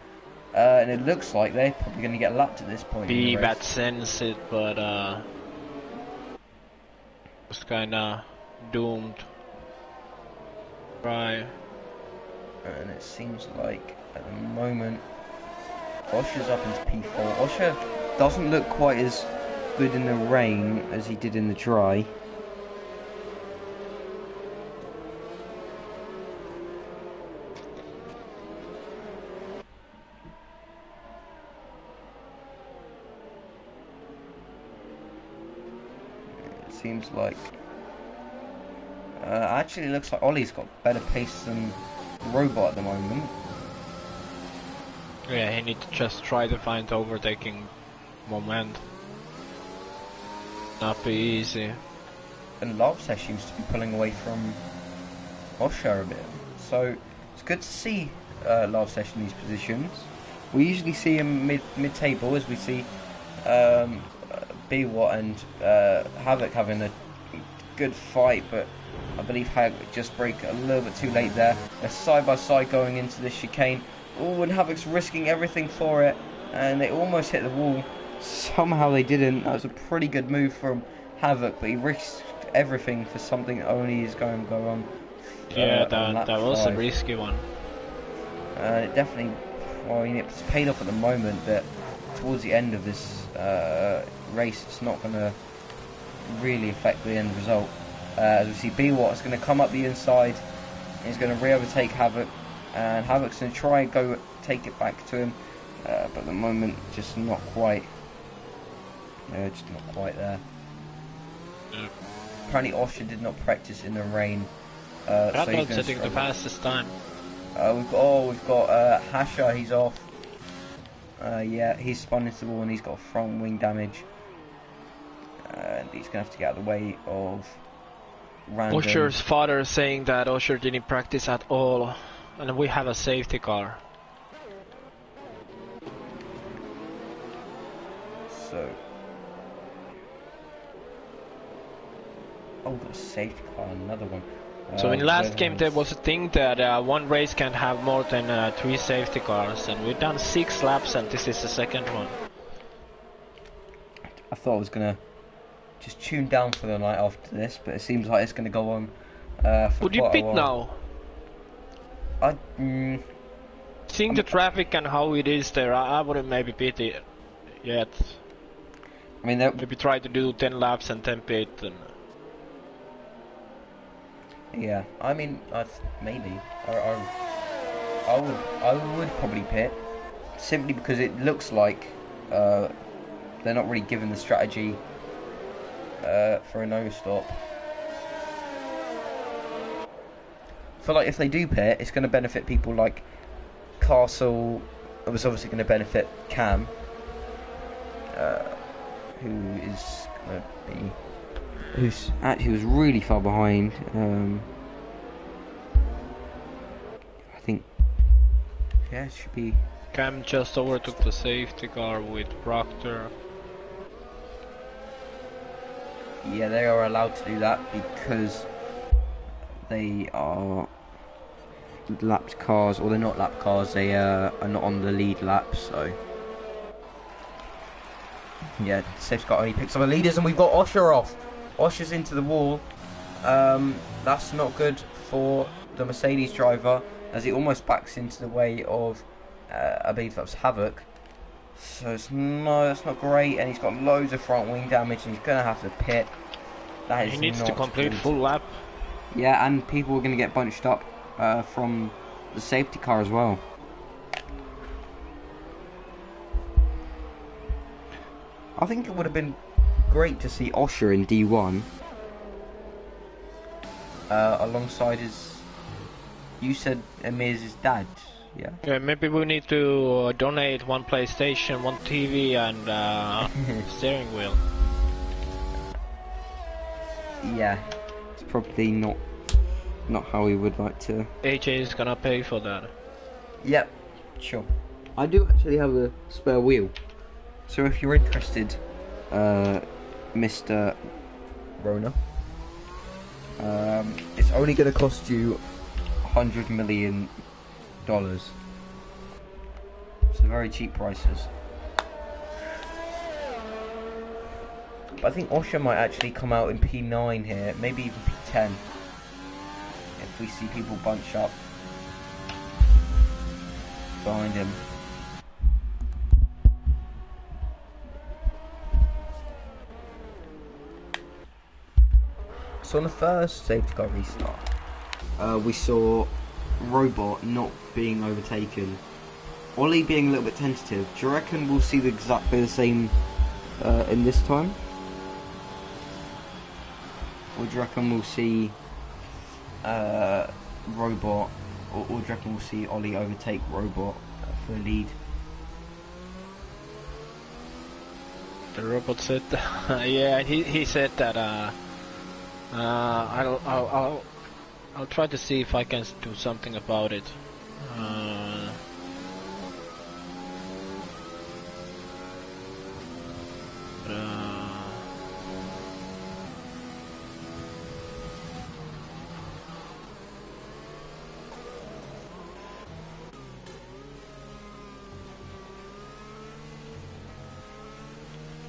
And it looks like they're probably going to get lapped at this point. Be bad sense it, but was kinda doomed. Right. And it seems like at the moment Osher's up into P4. Osher doesn't look quite as good in the rain as he did in the dry. It seems like actually it looks like Ollie's got better pace than Robot at the moment. Yeah, he needs to just try to find overtaking moment. Not be easy. And Lobster seems to be pulling away from Osher a bit. So it's good to see Lobster in these positions. We usually see him mid-table as we see B-Watt and Havoc having a good fight, but I believe Havoc just brake a little bit too late there. They're side by side going into this chicane. Oh, and Havoc's risking everything for it, and they almost hit the wall. Somehow they didn't. That was a pretty good move from Havoc, but he risked everything for something that only is going to go on. Yeah, that was 5. a risky one. It definitely, well, it's paid off at the moment, but towards the end of this race, it's not going to really affect the end result. As we see, B-Watt is going to come up the inside. He's going to re-overtake Havoc, and Havoc's going to try and go take it back to him, but at the moment, just not quite. Just not quite there. Yeah. Apparently, Osher did not practice in the rain. Not so he's setting the fastest time. We've got Hasha. He's off. Yeah, he's spun into the wall and he's got front wing damage. And he's gonna have to get out of the way of random. Osher's father saying that Osher didn't practice at all, and we have a safety car. So, got a safety car, another one. So in last game there was a thing that one race can have more than 3 safety cars, and we've done 6 laps and this is the second one. I thought I was gonna just tune down for the night after this, but it seems like it's gonna go on for Would you quite a pit while. now? Seeing the traffic and how it is there, I wouldn't maybe pit it yet. I mean, maybe try to do 10 laps and 10 pit. And yeah, I mean, maybe I would probably pit simply because it looks like they're not really given the strategy for a no stop. I feel like if they do pit, it's going to benefit people like Castle. It was obviously going to benefit Cam, who is going to be. Who's actually was really far behind. I think, yeah, it should be. Cam just overtook the safety car with Proctor. Yeah, they are allowed to do that because they are lapped cars, or they're not lapped cars. They are not on the lead lap, so. Yeah, safety car only picks up the leaders, and we've got Osher off. Osher's into the wall. That's not good for the Mercedes driver, as he almost backs into the way of, I believe that was Havoc. So that's not great, and he's got loads of front wing damage, and he's going to have to pit. That is he needs not to complete good. full lap. Yeah, and people are going to get bunched up from the safety car as well. I think it would have been great to see Osher in D1 alongside his. You said Amir's dad, yeah? Yeah, maybe we need to donate 1 PlayStation, 1 TV, and steering wheel. Yeah, it's probably not how we would like to. AJ is gonna pay for that. Yep, sure. I do actually have a spare wheel, so if you're interested, Mr. Rona, it's only going to cost you $100 million. So very cheap prices. But I think Osher might actually come out in P9 here, maybe even P10. If we see people bunch up behind him. So on the first safety car restart, we saw Robot not being overtaken. Ollie being a little bit tentative. Do you reckon we'll see exactly the same in this time? Or do you reckon we'll see Robot, or do you reckon we'll see Ollie overtake Robot for the lead? The Robot said, yeah, he said that I'll try to see if I can do something about it.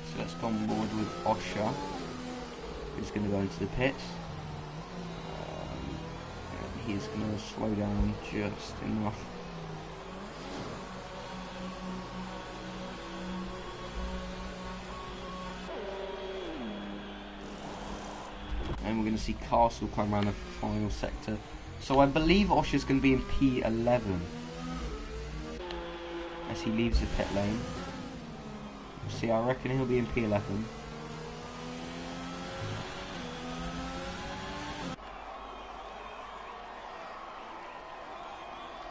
So let's go on board with Osher, who's going to go into the pits. He's going to slow down just enough. And we're going to see Castle come around the final sector. So I believe Osher's going to be in P11 as he leaves the pit lane. See, I reckon he'll be in P11.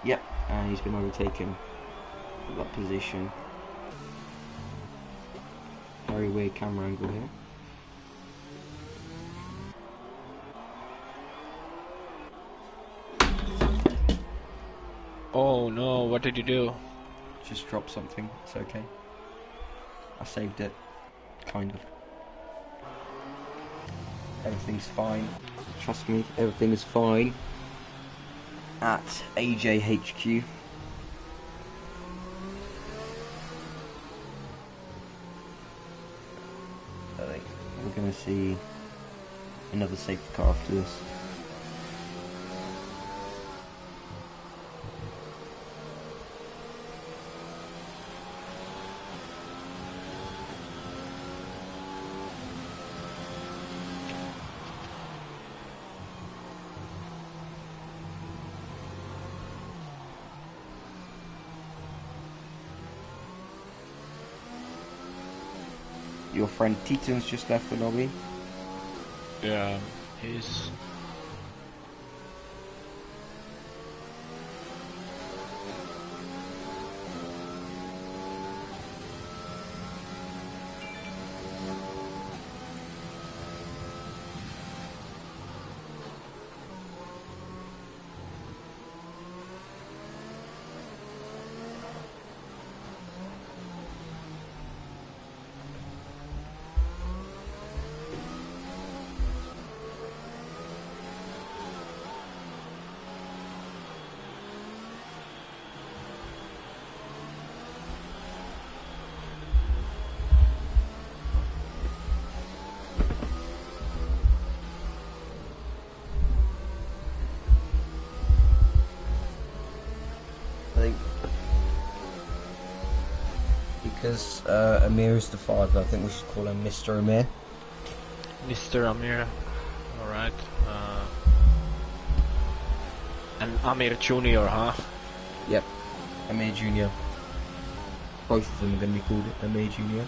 Yep, and he's been overtaken for that position. Very weird camera angle here. Oh no, what did you do? Just dropped something, it's okay. I saved it, kind of. Everything's fine. Trust me, everything is fine at AJHQ. I think we're going to see another safety car after this. Your friend Titan's just left the lobby. Yeah, he's... Because Amir is the father, I think we should call him Mr. Amir. Mr. Amir. Alright. And Amir Jr., huh? Yep, Amir Jr. Both of them are going to be called Amir Jr.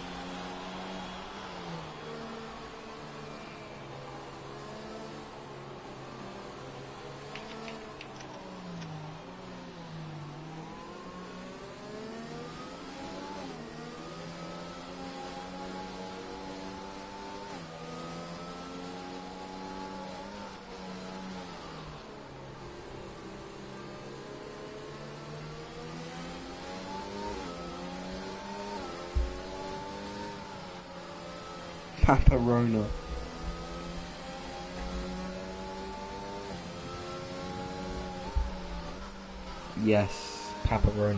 Paparona. Yes, Paparona.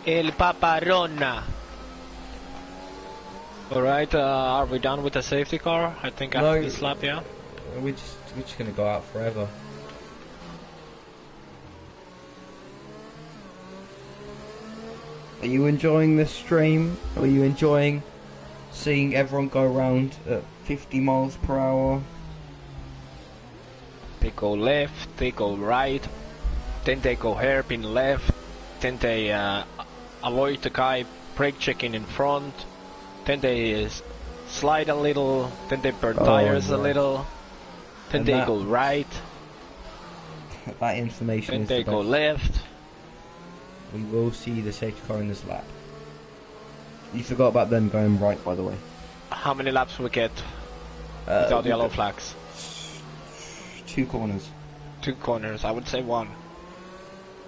El Paparona. Alright, are we done with the safety car? I think after No. this lap, yeah? We're just gonna go out forever. Are you enjoying this stream? Are you enjoying seeing everyone go around at 50 miles per hour? They go left, they go right, then they go hairpin left, then they avoid the guy brake checking in front, then they slide a little, then they burn tires a little, then And they that- go right, That information then is they the go best. left. We will see the safety car in this lap. You forgot about them going right, by the way. How many laps we get without yellow flags? 2 corners. 2 corners, I would say 1.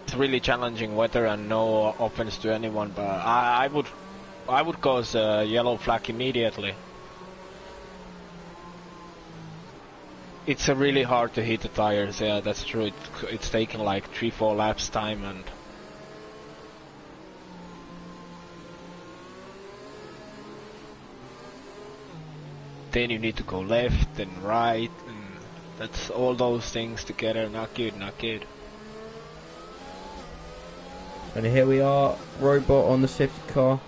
It's really challenging weather and no offense to anyone, but I would cause a yellow flag immediately. It's really hard to hit the tires, yeah, that's true. It's taking like 3-4 laps time, and then you need to go left and right, and that's all those things together. Not good, not good. And here we are, robot on the safety car,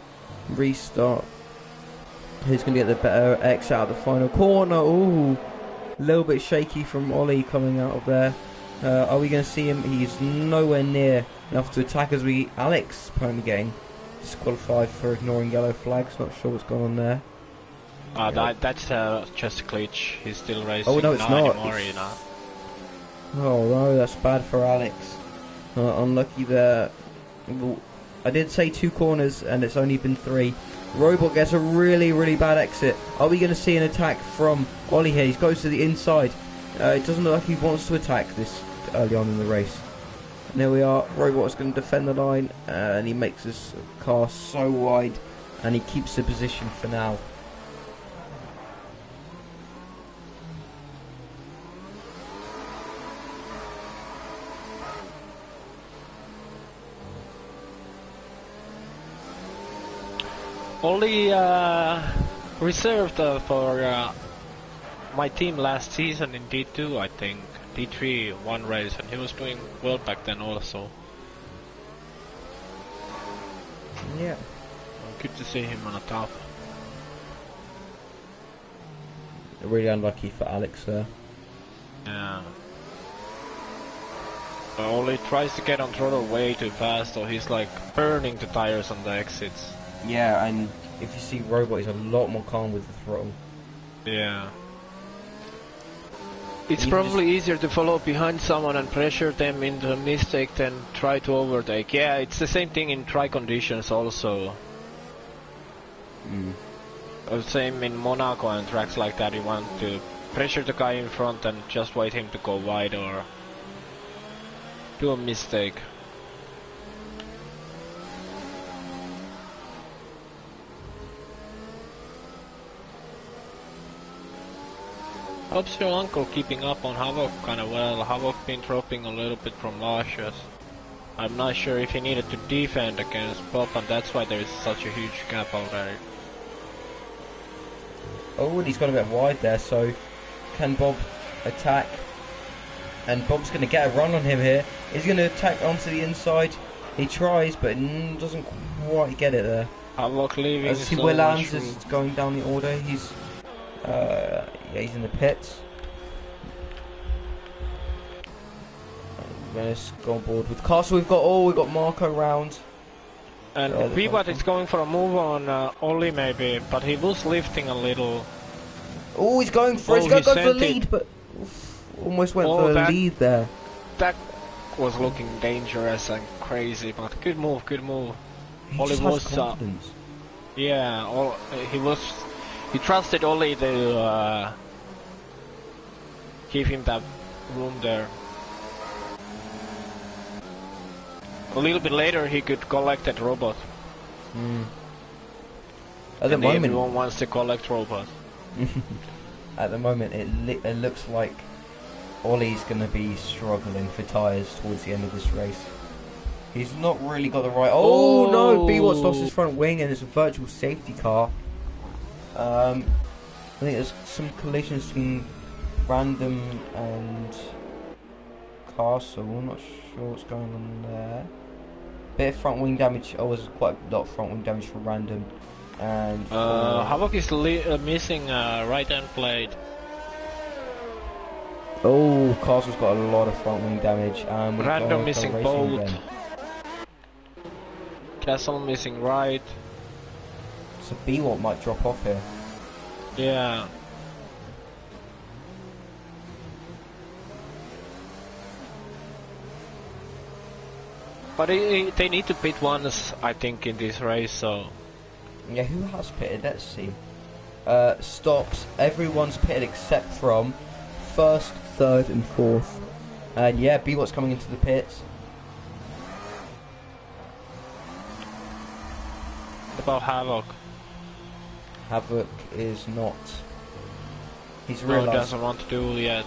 restart. Who's going to get the better exit out of the final corner? Ooh, a little bit shaky from Ollie coming out of there. Are we going to see him? He's nowhere near enough to attack as Alex apparently getting disqualified for ignoring yellow flags. Not sure what's going on there. That's just a glitch. He's still racing. Oh no, it's not. Anymore, you know. Oh no, that's bad for Alex. Unlucky there. Well, I did say 2 corners and it's only been 3. Robot gets a really, really bad exit. Are we going to see an attack from Ollie here? He goes to the inside. It doesn't look like he wants to attack this early on in the race. And there we are. Robot is going to defend the line and he makes his car so wide and he keeps the position for now. Only reserved for my team last season in D2, I think. D3 one race, and he was doing well back then also. Yeah. Good to see him on the top. Really unlucky for Alex there. Yeah. Oli tries to get on throttle way too fast, so he's like burning the tires on the exits. Yeah, and if you see Robot, he's a lot more calm with the throttle. Yeah. It's You probably easier to follow behind someone and pressure them into a mistake than try to overtake. Yeah, it's the same thing in dry conditions also. Same in Monaco and tracks like that. You want to pressure the guy in front and just wait him to go wide or do a mistake. How's your uncle keeping up on Havoc kinda well? Havoc been dropping a little bit from last year. I'm not sure if he needed to defend against Bob, and that's why there is such a huge gap out there. Oh, and he's got a bit wide there, so can Bob attack? And Bob's going to get a run on him here. He's going to attack onto the inside. He tries, but doesn't quite get it there. Havoc leaving. As you see, Will Lands is going down the order. He's he's in the pits. Let's go on board with Castle. We've got Marco round. And Vivat is going for a move on Ollie maybe, but he was lifting a little. Oh, he's going for he for the sent lead, but almost went Oh, for the that- lead there. That was looking dangerous and crazy, but good move, good move. He Ollie just has was confidence. Yeah, he trusted Ollie to give him that room there. A little bit later he could collect that robot. At the moment, everyone wants to collect robots. at the moment it looks like Ollie's going to be struggling for tyres towards the end of this race. He's not really got the right... Oh, no! B-Watt's lost his front wing and it's a virtual safety car. I think there's some collisions between Random and Castle. I'm not sure what's going on there. Bit of front wing damage. Oh, there's quite a lot of front wing damage for Random. And Havoc is missing right hand plate. Oh, Castle's got a lot of front wing damage. Random missing both. Castle missing right. So B-Watt might drop off here. Yeah. But they need to pit once, I think, in this race, so... Yeah, who has pitted? Let's see. Stops. Everyone's pitted except from first, third and fourth. And yeah, B-Watt's coming into the pits. About Havoc. Havoc is not... He's No, realised... doesn't want to do yet.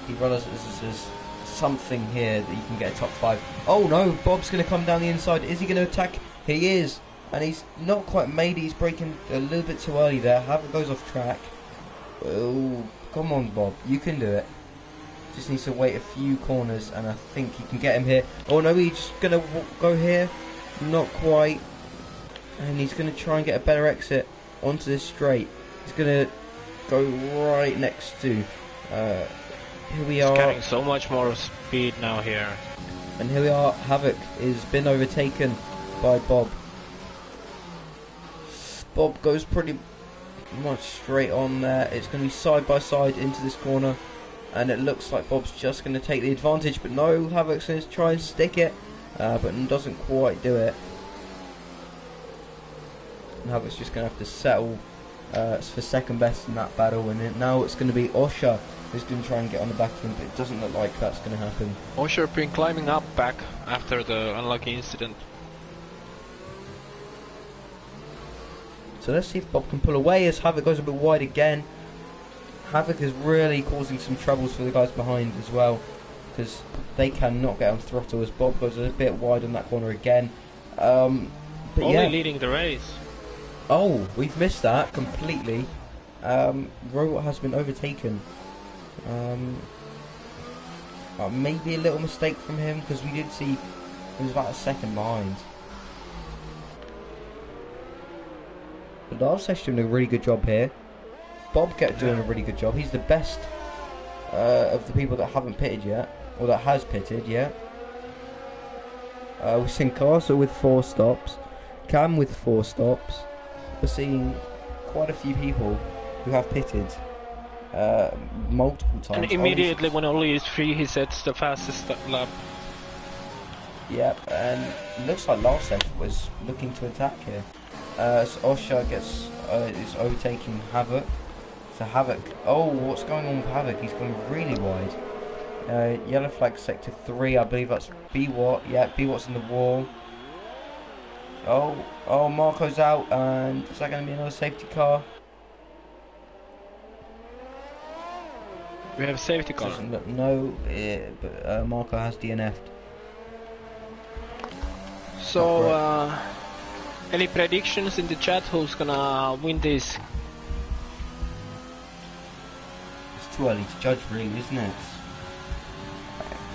He realises there's something here that you can get a top 5. Oh no, Bob's going to come down the inside. Is he going to attack? He is. And he's not quite made it. He's braking a little bit too early there. Havoc goes off track. Oh, come on Bob. You can do it. Just needs to wait a few corners and I think he can get him here. Oh no, he's just going to go here. Not quite. And he's going to try and get a better exit onto this straight. He's going to go right next to... here we are. He's getting so much more speed now here. And here we are. Havoc has been overtaken by Bob. Bob goes pretty much straight on there. It's going to be side by side into this corner. And it looks like Bob's just going to take the advantage. But no, Havoc's going to try and stick it. But doesn't quite do it. And Havoc's just going to have to settle for second best in that battle. And now it's going to be Osher who's going to try and get on the back end. But it doesn't look like that's going to happen. Osher been climbing up back after the unlucky incident. So let's see if Bob can pull away as Havoc goes a bit wide again. Havoc is really causing some troubles for the guys behind as well, because they cannot get on throttle as Bob goes a bit wide on that corner again. But Only yeah. leading the race. Oh, we've missed that completely. Robot has been overtaken. Maybe a little mistake from him, because we did see he was about a second behind. But Larsesh doing a really good job here. Bob kept doing a really good job. He's the best of the people that haven't pitted yet, or that has pitted yet. We've seen Castle with 4 stops, Cam with 4 stops. We're seeing quite a few people who have pitted multiple times. And immediately when Ollie is free, he sets the fastest lap. Yep, and it looks like Larsesh was looking to attack here. So Osher is overtaking Havoc. So Havoc, oh, what's going on with Havoc? He's going really wide. Yellow flag sector 3, I believe that's B-Watt. Yeah, B-Watt's in the wall. Oh, Marco's out, and is that going to be another safety car? We have safety car. No, but Marco has DNF'd. So, any predictions in the chat? Who's gonna win this? It's too early to judge, really, isn't it?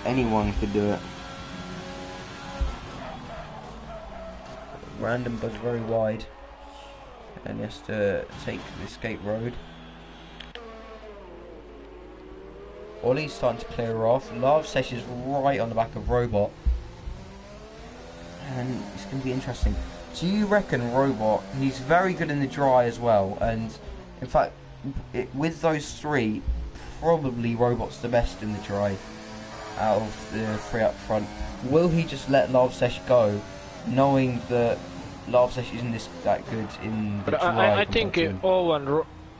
Anyone could do it. Random goes very wide and he has to take the escape road. Ollie's starting to clear off. Larsesh is right on the back of Robot, and it's going to be interesting. Do you reckon Robot, he's very good in the dry as well, and in fact with those 3 probably Robot's the best in the dry out of the 3 up front. Will he just let Larsesh go, knowing that Larvsesh isn't that good in the But dry. I think and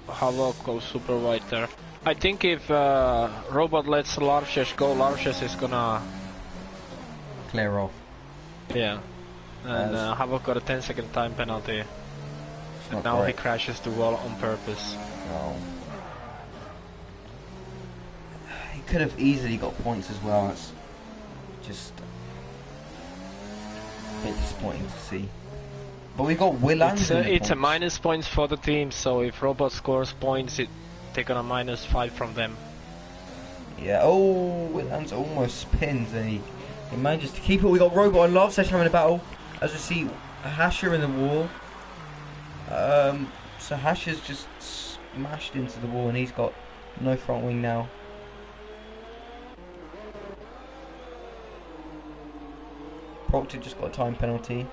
Havoc go super wide there. I think if Robot lets Larvsesh go, Larvsesh is gonna clear off. Yeah. And Havoc got a 10-second time penalty. And now he crashes the wall on purpose. Oh. He could have easily got points as well. It's just a bit disappointing to see. But we got Will Anderson. It's a minus points for the team, so if Robot scores points, they're gonna -5 from them. Yeah, oh, Will Anderson almost spins and he manages to keep it. We got Robot and Larvsesh having a battle. As we see, Hasher in the wall. So Hasher's just smashed into the wall and he's got no front wing now. Proctor just got a time penalty.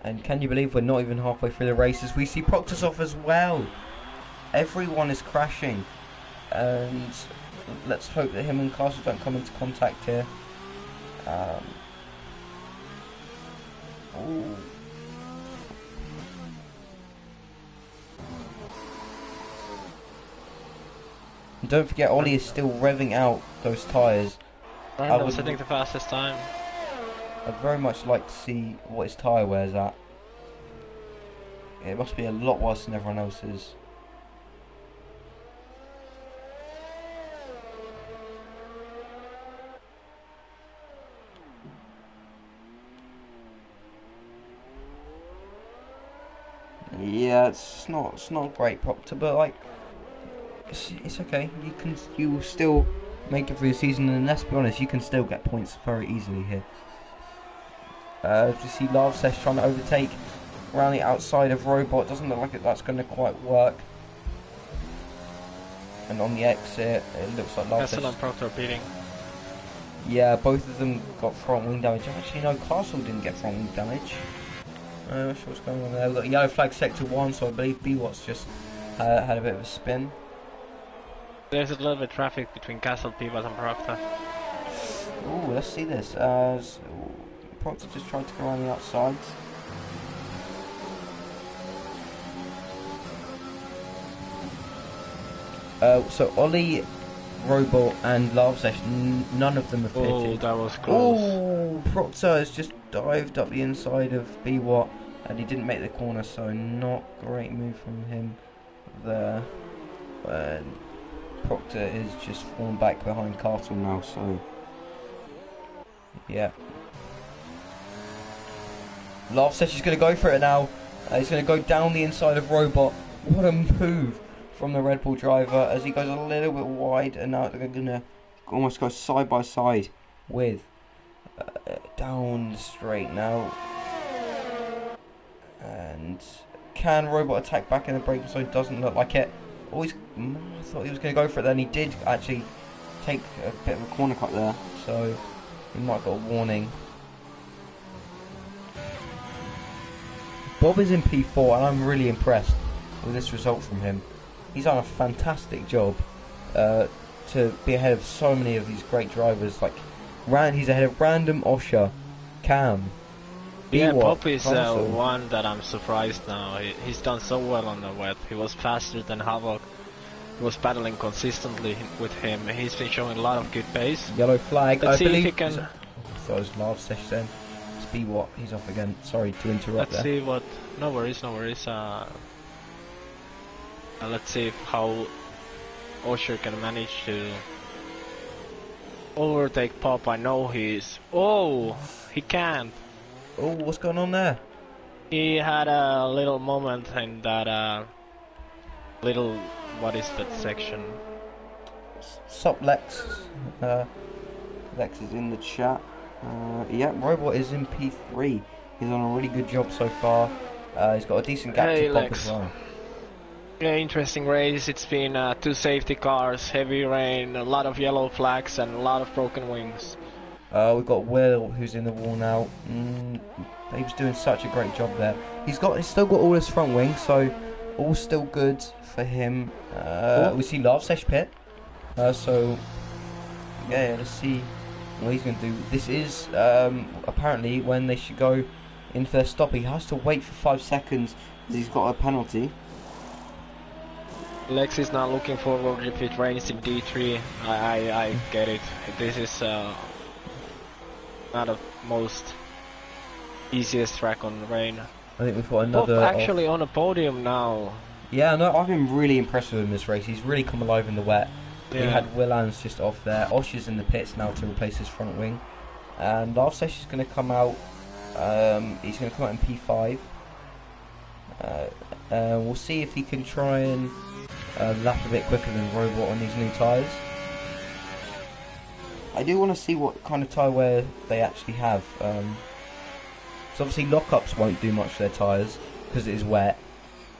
And can you believe we're not even halfway through the races? We see Proctor's off as well. Everyone is crashing. And let's hope that him and Castle don't come into contact here. Ooh. And don't forget, Ollie is still revving out those tyres. I'm setting the fastest time. I'd very much like to see what his tyre wears at. It must be a lot worse than everyone else's. Yeah, it's not great, Proctor, but like it's okay. You will still make it through the season, and let's be honest, you can still get points very easily here. You see Larvsesh trying to overtake around the outside of Robot. Doesn't look like that's going to quite work. And on the exit, it looks like Larvsesh. Castle and Proctor beating. Yeah, both of them got front wing damage. Actually, no, Castle didn't get front wing damage. I'm not sure what's going on there. We've got yellow flag sector 1, so I believe BWAT's just had a bit of a spin. There's a little bit of traffic between Castle, BWAT and Proctor. Ooh, let's see this. Proctor just tried to go around the outsides. So Ollie, Robot and Larvsesh, none of them have pitted. Oh, that was close. Oh, Proctor has just dived up the inside of BWAT and he didn't make the corner, so not great move from him there. And Proctor is just fallen back behind Castle now, so yeah. Larvsesh is going to go for it now. He's going to go down the inside of Robot. What a move from the Red Bull driver as he goes a little bit wide, and now they're going to almost go side by side with down straight now. And can Robot attack back in the braking zone? Doesn't look like it. I thought he was going to go for it then. He did actually take a bit of a corner cut there, so he might have got a warning. Bob is in P4 and I'm really impressed with this result from him. He's done a fantastic job to be ahead of so many of these great drivers. Like he's ahead of Random, Osher, Cam. Yeah, Bob is one that I'm surprised now. He's done so well on the wet. He was faster than Havoc. He was battling consistently with him. He's been showing a lot of good pace. Yellow flag. Let's I see believe if he can. I thought it was Larvsesh then. It's BWAT. He's off again. Sorry to interrupt. Let's see what. No worries, no worries. Let's see how Osher can manage to overtake Pop. I know he's. Oh, he can't. Oh, what's going on there? He had a little moment in that little. What is that section? Sup, Lex. Lex is in the chat. Yeah, Robot is in P3. He's done a really good job so far. He's got a decent gap to Pop Lex. as well. Yeah, interesting race. It's been 2 safety cars, heavy rain, a lot of yellow flags, and a lot of broken wings. We've got Will, who's in the wall now. He was doing such a great job there. He's still got all his front wings, so all still good for him. We see Larvsesh pit, so Yeah, let's see what he's going to do. This is apparently when they should go into their stop. He has to wait for 5 seconds because he's got a penalty. Lex is not looking forward if it rains in D3. I get it. This is not the most easiest track on rain. I think we've got another... Bob actually on a podium now. Yeah, no, I've been really impressed with him this race. He's really come alive in the wet. Yeah. We had Willans just off there. Osh's in the pits now to replace his front wing. And Arsesh is going to come out. He's going to come out in P5. We'll see if he can try and lap a bit quicker than Robot on these new tyres. I do want to see what kind of tyre wear they actually have. So obviously lockups won't do much to their tyres because it is wet.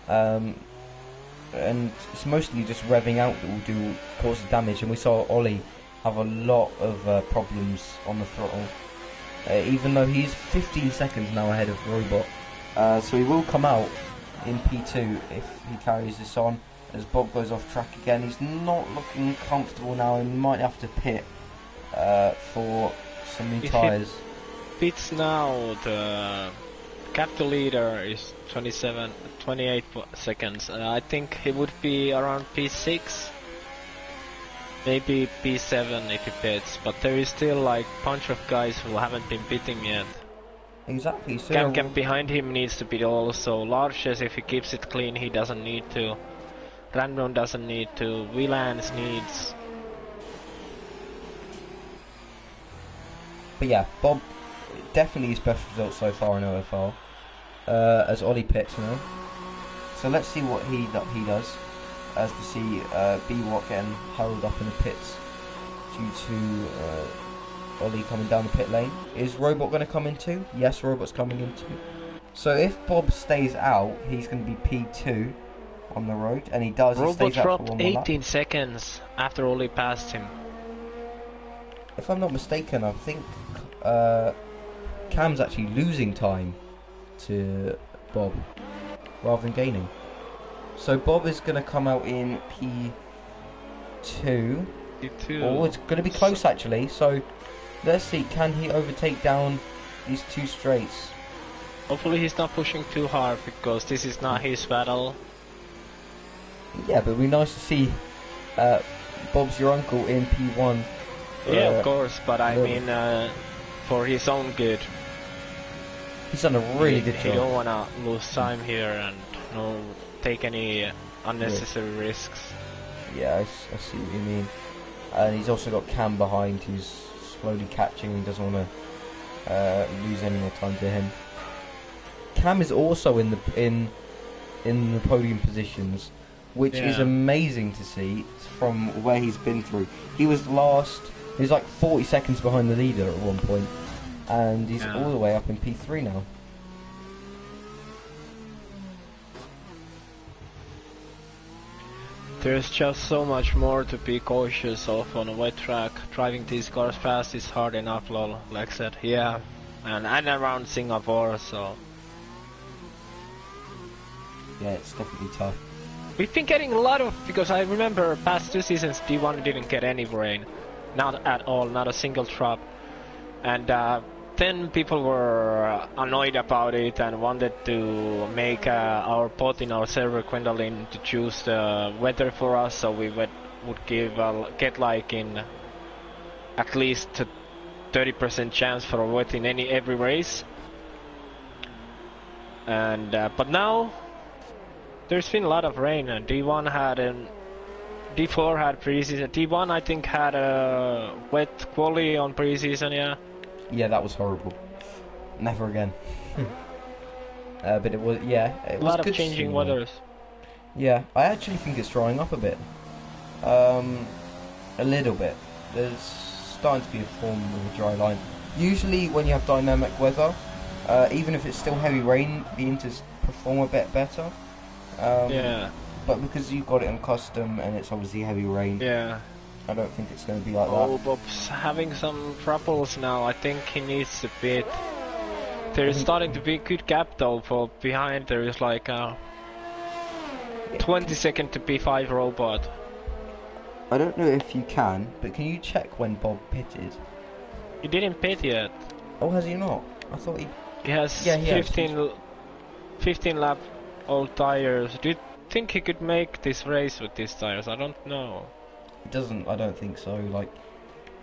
And it's mostly just revving out that will cause damage, and we saw Ollie have a lot of problems on the throttle, even though he's 15 seconds now ahead of Robot. So he will come out in P2 if he carries this on. As Bob goes off track again, he's not looking comfortable now and might have to pit for some new tyres. Pits now, the capital leader is 28 seconds. I think he would be around P6, maybe P7 if he pits, but there is still like bunch of guys who haven't been pitting yet. Exactly. So Cam behind him needs to pit also. Larches, if he keeps it clean, he doesn't need to. Random doesn't need to. Willans needs. But yeah, Bob definitely his best result so far in OFR. As Ollie pits now. So let's see what he does. As we see B-Watt getting held up in the pits due to Ollie coming down the pit lane. Is Robot going to come in too? Yes, Robot's coming in too. So if Bob stays out, he's going to be P2 on the road, and he does. Robot he stays out dropped for 1 more 18 lap. seconds after Ollie passed him. If I'm not mistaken, I think Cam's actually losing time to Bob rather than gaining. So Bob is going to come out in P2. Oh, it's going to be close actually. So let's see, can he overtake down these two straights? Hopefully he's not pushing too hard because this is not his battle. Yeah, but it'd be nice to see Bob's your uncle in P1. Yeah, of course, but I mean for his own good. He's done a really good He job. don't want to lose time here and take any unnecessary risks. Yeah, I see what you mean. And he's also got Cam behind who's slowly catching and doesn't want to lose any more time to him. Cam is also in the podium positions, which is amazing to see from where he's been through. He was last. He was like 40 seconds behind the leader at one point, and he's all the way up in P3 now. There's just so much more to be cautious of on a wet track. Driving these cars fast is hard enough, lol, like I said. Yeah, and around Singapore, so... Yeah, it's definitely tough. We've been getting a lot of... Because I remember past 2 seasons, D1 didn't get any rain. Not at all, not a single drop. And then people were annoyed about it and wanted to make our bot in our server, Gwendolyn, to choose the weather for us, so we would get like in at least a 30% chance for a wet in every race. And but now there's been a lot of rain, and D1 had D4 had preseason. D1 I think had a wet quali on preseason, yeah. Yeah, that was horrible. Never again. But it was, yeah, it was a lot good of changing to see, weathers. Yeah, I actually think it's drying up a bit. A little bit. There's starting to be a form of a dry line. Usually when you have dynamic weather, even if it's still heavy rain, the inters perform a bit better. Yeah. But because you've got it on custom and it's obviously heavy rain, Yeah. I don't think it's going to be like Oh, that. Bob's having some troubles now. I think he needs a bit. There is starting to be a good gap though for behind. There is like a 20 second to P5 robot. I don't know if you can, but can you check when Bob pitted? He didn't pit yet. Oh, has he not? I thought he... He has Yeah, he has. 15 lap old tires. Do you think he could make this race with these tires? I don't know. It doesn't, I don't think so. Like,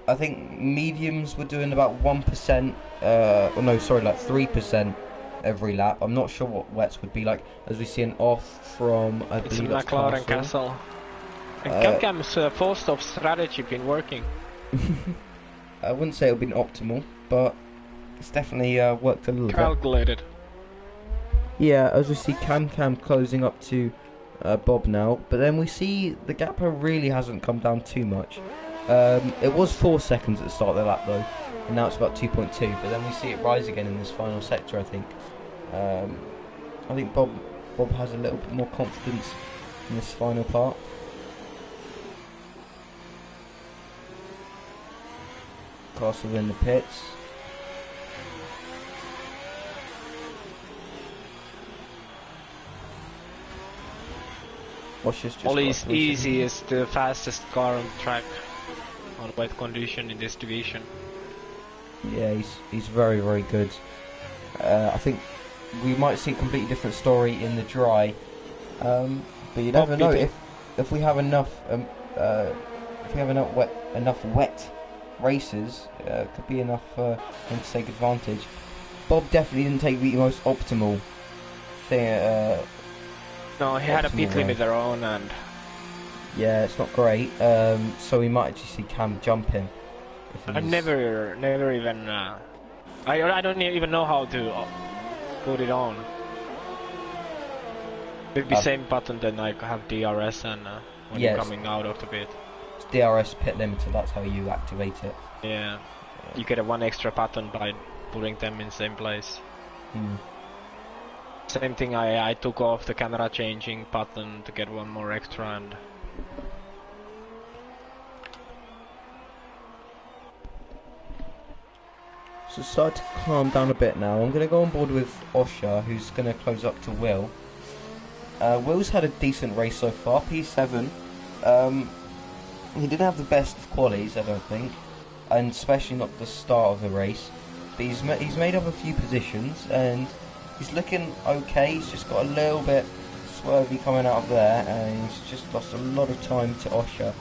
I think mediums were doing about 1%, oh no, sorry, like 3% every lap. I'm not sure what wets would be like, as we see an off from, I It's believe that's McLaren Castle. Castle. And Cam's four-stop strategy been working. I wouldn't say it would been optimal, but it's definitely worked a little bit. Calculated. Yeah, as we see Cam closing up to Bob now, but then we see the gap really hasn't come down too much. It was 4 seconds at the start of the lap though, and now it's about 2.2, but then we see it rise again in this final sector, I think. I think Bob has a little bit more confidence in this final part. Castle in the pits. Ollie's easy is the fastest car on track on wet condition in this division. Yeah, he's very, very good. I think we might see a completely different story in the dry, but you never know if we have enough enough wet races, could be enough for him to take advantage. Bob definitely didn't take the most optimal thing. No, he had a pit limiter on, and yeah, it's not great. So we might actually see Cam jump him. I've never even. I don't even know how to put it on. With the same button that I have DRS and when you're coming out of the pit. It's DRS pit limiter. That's how you activate it. Yeah, you get a one extra button by putting them in the same place. Same thing, I took off the camera changing button to get one more extra, and so start to calm down a bit now. I'm going to go on board with Osher, who's going to close up to Will. Will's had a decent race so far, P7. He didn't have the best of qualies, I don't think, and especially not the start of the race. But he's made up a few positions, and he's looking okay. He's just got a little bit swervy coming out of there, and he's just lost a lot of time to Osher.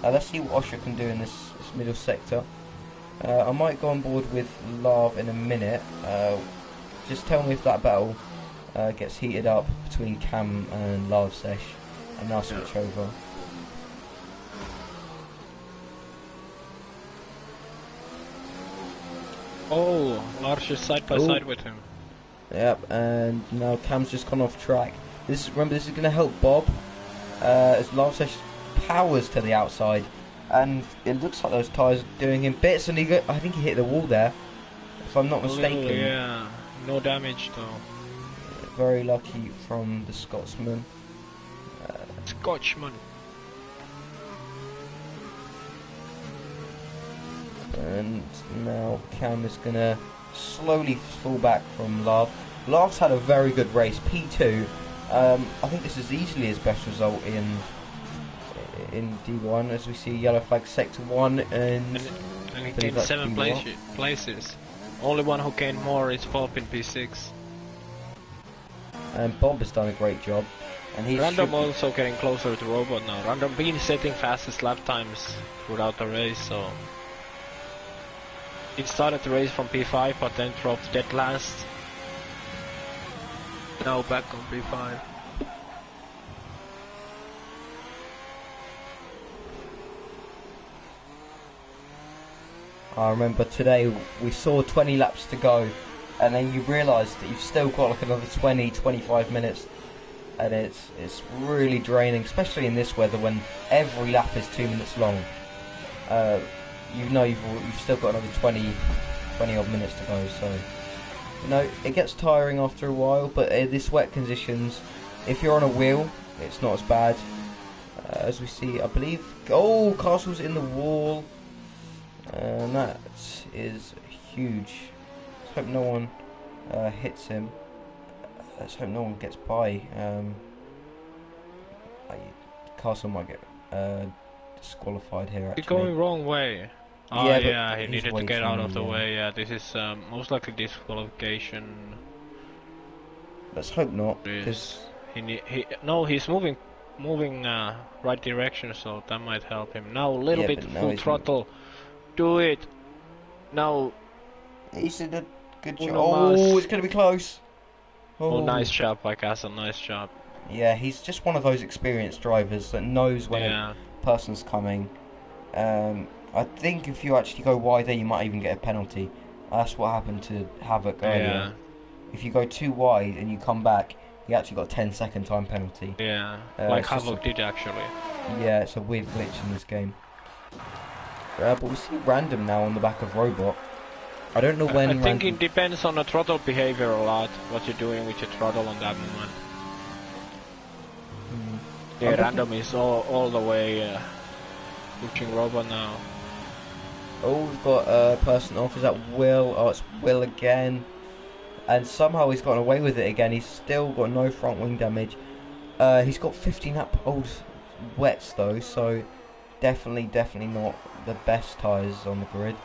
Let's see what Osher can do in this middle sector. I might go on board with Lav in a minute. Just tell me if that battle gets heated up between Cam and Lav Sesh, and I'll switch over. oh, Lars is side by side with him. Yep, and now Cam's just gone off track. Remember, this is going to help Bob as Lav Sesh powers to the outside. And it looks like those tyres are doing him bits, and I think he hit the wall there, if I'm not mistaken. Yeah, no damage though. Very lucky from the Scotsman. Scotchman. And now Cam is going to slowly fall back from Lav. Lav's had a very good race, P2. I think this is easily his best result in D1, as we see yellow flag sector 1, and he gained 7 places. Only one who gained more is Bob in P6. And Bob has done a great job. And he's Random also getting closer to Robot now. Random been setting fastest lap times throughout the race, so it started the race from P5 but then dropped dead last. Now back on P5. I remember today we saw 20 laps to go, and then you realise that you've still got like another 20-25 minutes, and it's really draining, especially in this weather when every lap is 2 minutes long. You know you've still got another 20 odd minutes to go, so you know it gets tiring after a while. But in this wet conditions, if you're on a wheel, it's not as bad. As we see, I believe, Castle's in the wall. And that is huge. Let's hope no one hits him. Let's hope no one gets by. Castle might get disqualified here. He's Actually, going wrong way. Oh yeah, yeah, he he's needed to way get too out many, of the yeah. way. Yeah, this is most likely disqualification. Let's hope not, Is because he's moving right direction, so that might help him. Now a little yeah, bit but now full he's throttle. Do it. Now he did a good job. uno Oh, más. it's gonna be close. Oh, Oh, nice job, by Castle. Nice job. yeah, he's just one of those experienced drivers that knows when Yeah. a person's coming. I think if you actually go wide there, you might even get a penalty. That's what happened to Havoc earlier. Yeah. If you go too wide and you come back, you actually got a 10-second time penalty. Yeah. Like it's just Havoc did actually. Yeah, it's a weird glitch in this game. But we see random now on the back of Robot. I don't know when. I think it depends on the throttle behavior a lot. What you're doing with your throttle on that moment. Yeah, random is all the way pushing Robot now. Oh, we've got a person off. Is that Will? Oh, it's Will again. And somehow he's gotten away with it again. He's still got no front wing damage. He's got 15 old wets though, so definitely not the best tyres on the grid.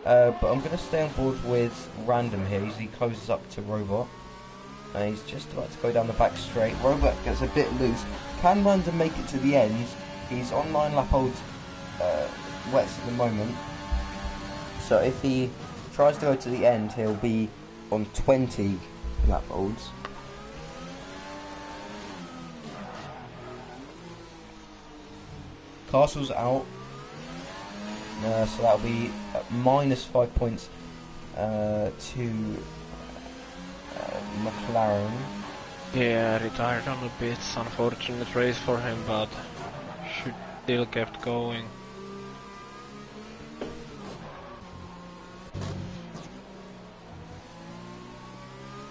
But I'm going to stay on board with Random here. He closes up to Robot. And he's just about to go down the back straight. Robot gets a bit loose. Can Random make it to the end? He's on 9 lap old wets at the moment. So if he tries to go to the end, he'll be on 20 lap olds. Castle's out. So that'll be minus 5 points to McLaren. Yeah, retired on the pits. Unfortunate race for him, but should still kept going.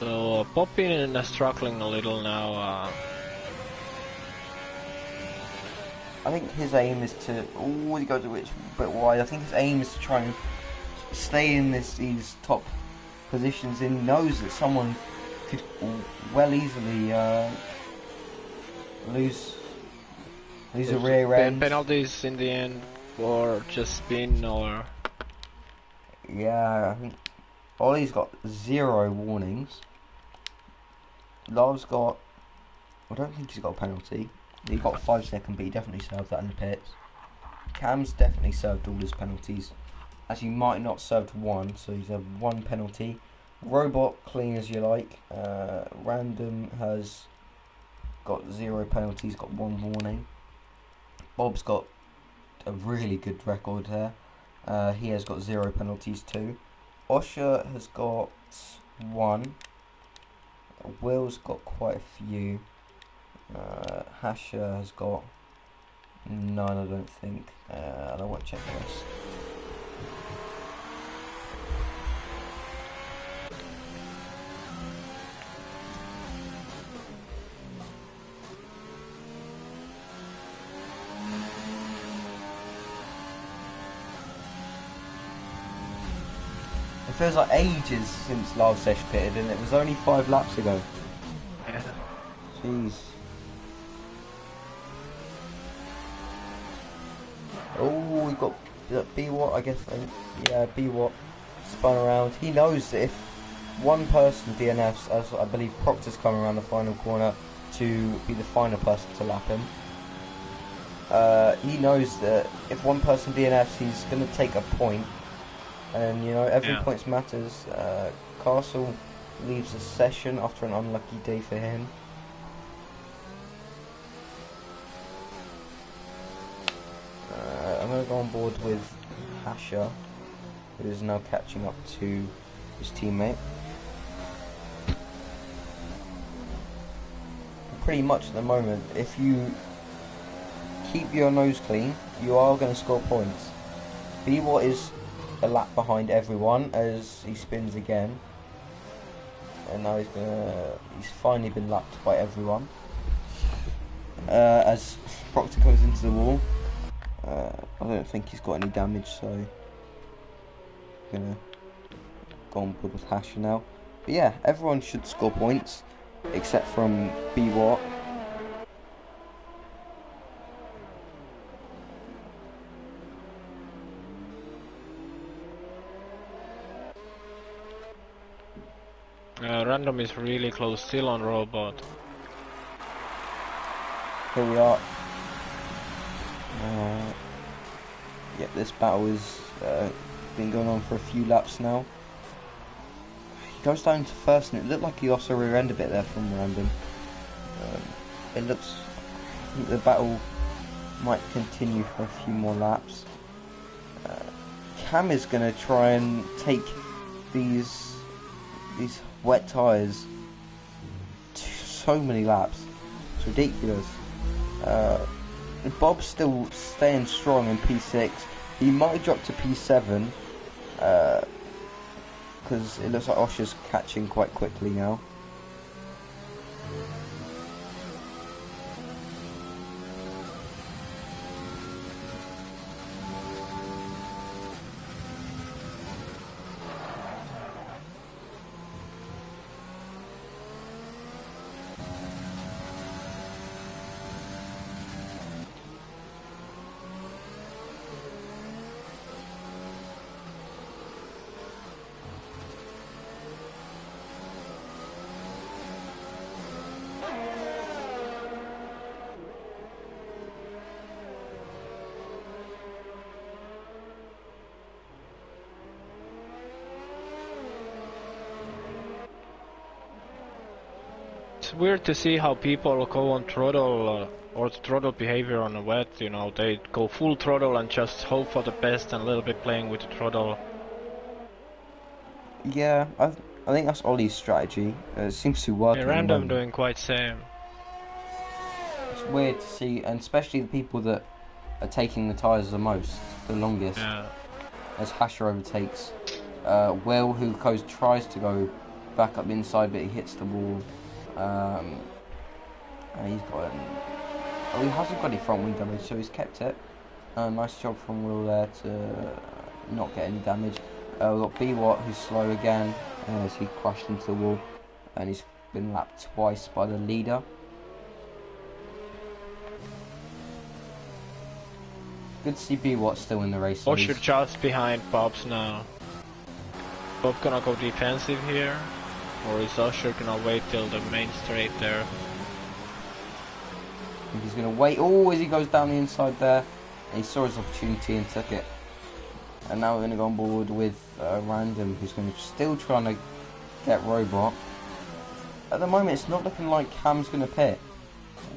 So Poppin is struggling a little now. I think his aim is to. Oh, he goes a bit wide. I think his aim is to try and stay in these top positions. And he knows that someone could well easily lose a rear end. Penalties in the end, or just spin, or yeah. I think Ollie's got 0 warnings. Love's got. I don't think he's got a penalty. He got a 5-second, but he definitely served that in the pits. Cam's definitely served all his penalties. As he might not served one, so he's had 1 penalty. Robot, clean as you like. Random has got 0 penalties, got 1 warning. Bob's got a really good record there. He has got 0 penalties too. Osher has got 1. Will's got quite a few. Hasher has got none, I don't think. I won't check the rest. It feels like ages since last Sesh pitted, and it was only 5 laps ago. yeah. Jeez. Oh, we got B-Watt, I guess. Yeah, B-Watt spun around. He knows that if one person DNFs, as I believe Proctor's coming around the final corner to be the final person to lap him, he knows that if one person DNFs, he's going to take a point. And, you know, every point matters. Castle leaves the session after an unlucky day for him. I'm going to go on board with Asher, who is now catching up to his teammate. Pretty much at the moment, if you keep your nose clean, you are going to score points. B-Watt is a lap behind everyone as he spins again. And now he's finally been lapped by everyone. As Proctor goes into the wall. I don't think he's got any damage, so I'm gonna go on board with Hasher now. But yeah, everyone should score points except from B-Watt. Random is really close still on robot. Here we are. Yeah, this battle has been going on for a few laps now. He goes down to first, and it looked like he lost a rear end a bit there from Random. It looks, I think the battle might continue for a few more laps. Cam is going to try and take these wet tyres to so many laps. It's ridiculous. Bob's still staying strong in P6. He might drop to P7 because it looks like Osher's catching quite quickly now. It's weird to see how people go on throttle or throttle behavior on a wet, you know, they go full throttle and just hope for the best and a little bit playing with the throttle. Yeah, I think that's Ollie's strategy. It seems to work. Yeah, Random doing quite same. It's weird to see, and especially the people that are taking the tyres the most, the longest. Yeah. As Hasher overtakes Will, who tries to go back up inside, but he hits the wall. And he's got he hasn't got any front wing damage, so he's kept it. Nice job from Will there to not get any damage. We've got B-Watt, who's slow again as he crashed into the wall, and he's been lapped twice by the leader. Good to see B-Watt still in the race. Osher just behind Bob's now. Bob gonna go defensive here, or is Osher gonna wait till the main straight there? I think he's gonna wait. Oh, as he goes down the inside there, and he saw his opportunity and took it. And now we're gonna go on board with Random, who's gonna still trying to get Robot. At the moment, it's not looking like Cam's gonna pit.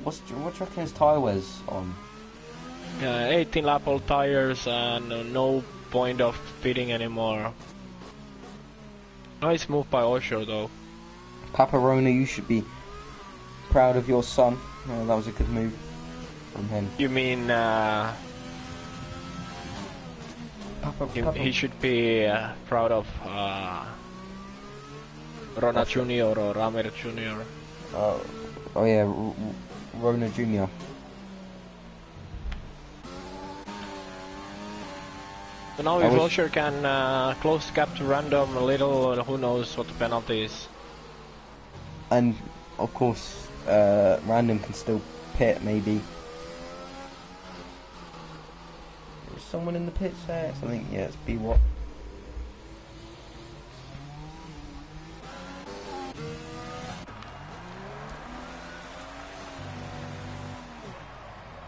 What do you reckon his tyre wear's on? 18 lap old tires and no point of pitting anymore. Nice move by Osher though. Paparona, you should be proud of your son. That was a good move from him. You mean he should be proud of Rona Jr. or Ramir Jr. Oh yeah, Rona Jr. So now if Osher can close the gap to Random a little, who knows what the penalty is. And of course, Random can still pit maybe. Is someone in the pits there? I think, yeah, it's B-Watt.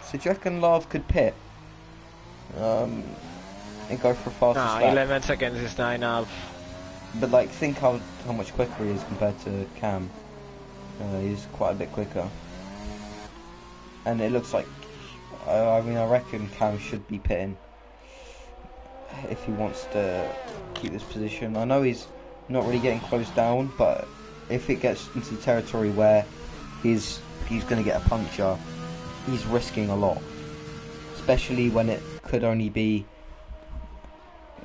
So do you reckon Love could pit? And go for a faster start? 11 seconds is 9.5. But like, think how much quicker he is compared to Cam. He's quite a bit quicker. And it looks like, I mean, I reckon Cam should be pitting if he wants to keep this position. I know he's not really getting closed down, but if it gets into territory where he's going to get a puncture, he's risking a lot. Especially when it could only be,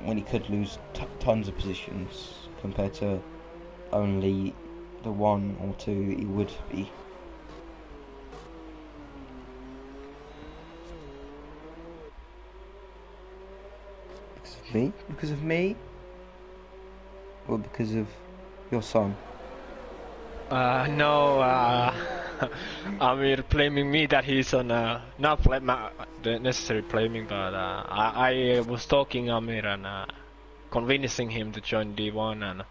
when he could lose tons of positions compared to only the 1 or 2 he would be. Because of me? Because of me? Or because of your son? No, Amir blaming me that he's on, not necessarily blaming, but I was talking Amir and convincing him to join D1, and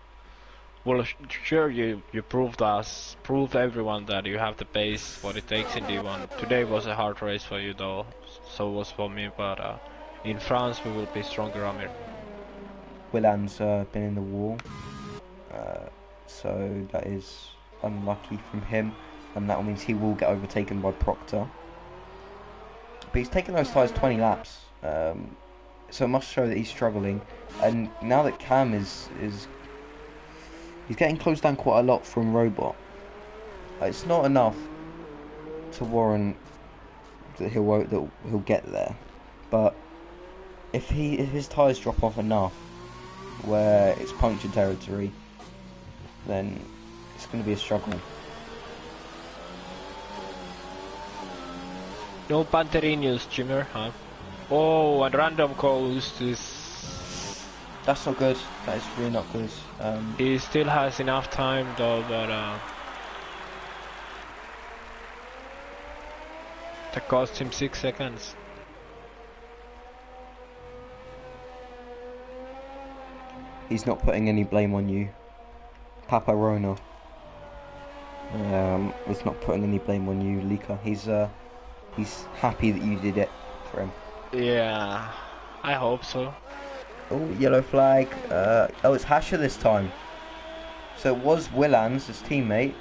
Well, sure, you proved everyone that you have the pace, what it takes in D1. Today was a hard race for you though, so was for me, but in France we will be stronger, Amir. Willan's been in the wall, so that is unlucky from him, and that means he will get overtaken by Proctor. But he's taken those tyres 20 laps, so it must show that he's struggling. And now that Cam is he's getting closed down quite a lot from Robot. It's not enough to warrant that he'll get there, but if his tyres drop off enough where it's puncture territory, then it's going to be a struggle. No Panterinos, Jimmer, huh? Oh, and random coast is... That's not good. That is really not good. He still has enough time though, but that cost him 6 seconds. He's not putting any blame on you, Papa Rona. He's not putting any blame on you, Lika. He's happy that you did it for him. Yeah, I hope so. Oh, yellow flag. Oh, it's Hasher this time. So it was Willans, his teammate,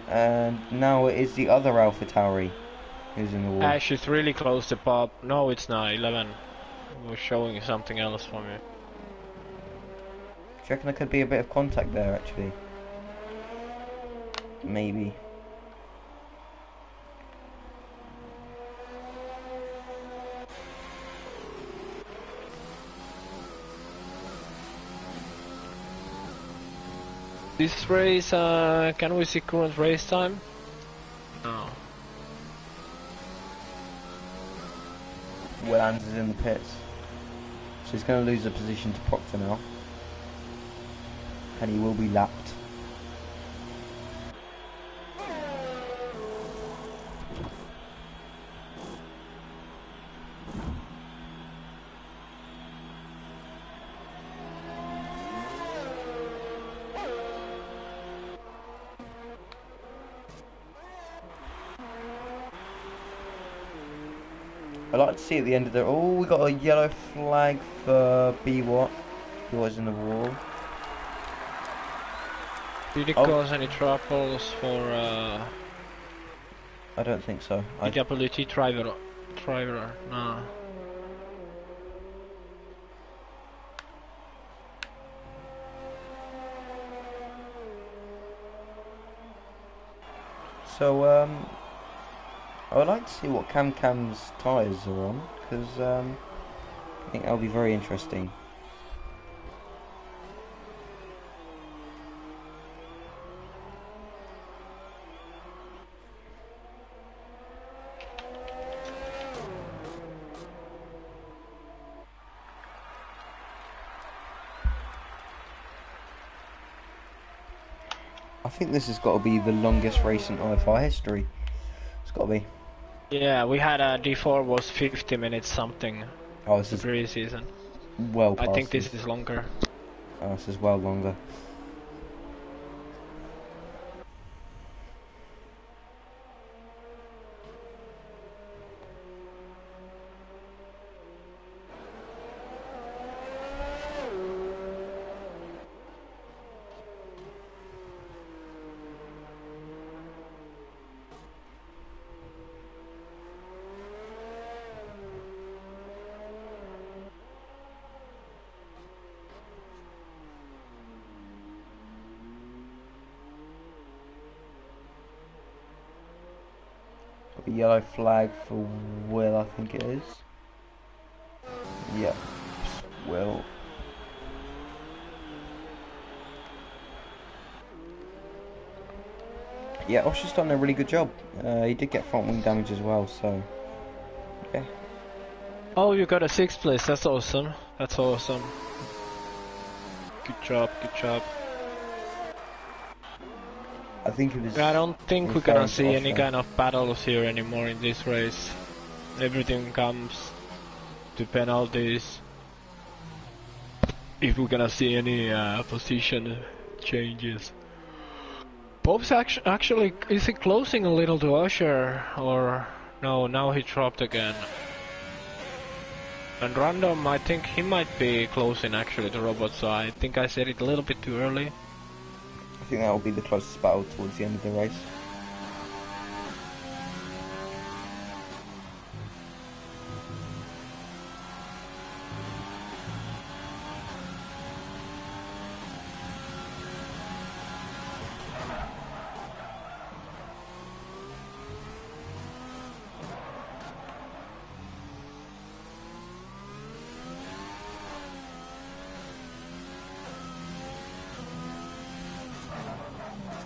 and now it is the other AlphaTauri who's in the wall. Ash is really close to Bob. No, it's not. 11 was showing something else for me. Do you reckon there could be a bit of contact there, actually? Maybe. This race, can we see current race time? No. Willans is in the pits. So he's going to lose the position to Proctor now. And he will be lapped. I'd like to see at the end of the... Oh, we got a yellow flag for B-Watt. B-Watt's in the wall. Did it cause any troubles for I don't think so. DWT driver? No. So, I would like to see what Cam's tyres are on, because I think that'll be very interesting. I think this has got to be the longest race in OFR history. It's got to be. Yeah, we had a D4 was 50 minutes something. Oh, this is pre-season. well past I think this is longer. Oh, this is well longer. A yellow flag for Will, I think it is. Yep, Will. Yeah, Osher's done a really good job. He did get front wing damage as well, so yeah. Oh, you got a 6th place. That's awesome. That's awesome. Good job. Good job. I think it was. I don't think we're gonna see any kind of battles here anymore in this race. Everything comes to penalties. If we're gonna see any position changes. Bob's actually, is he closing a little to Usher, or no? Now he dropped again. And Random, I think he might be closing actually to Robot, so I think I said it a little bit too early. I think that will be the closest battle towards the end of the race.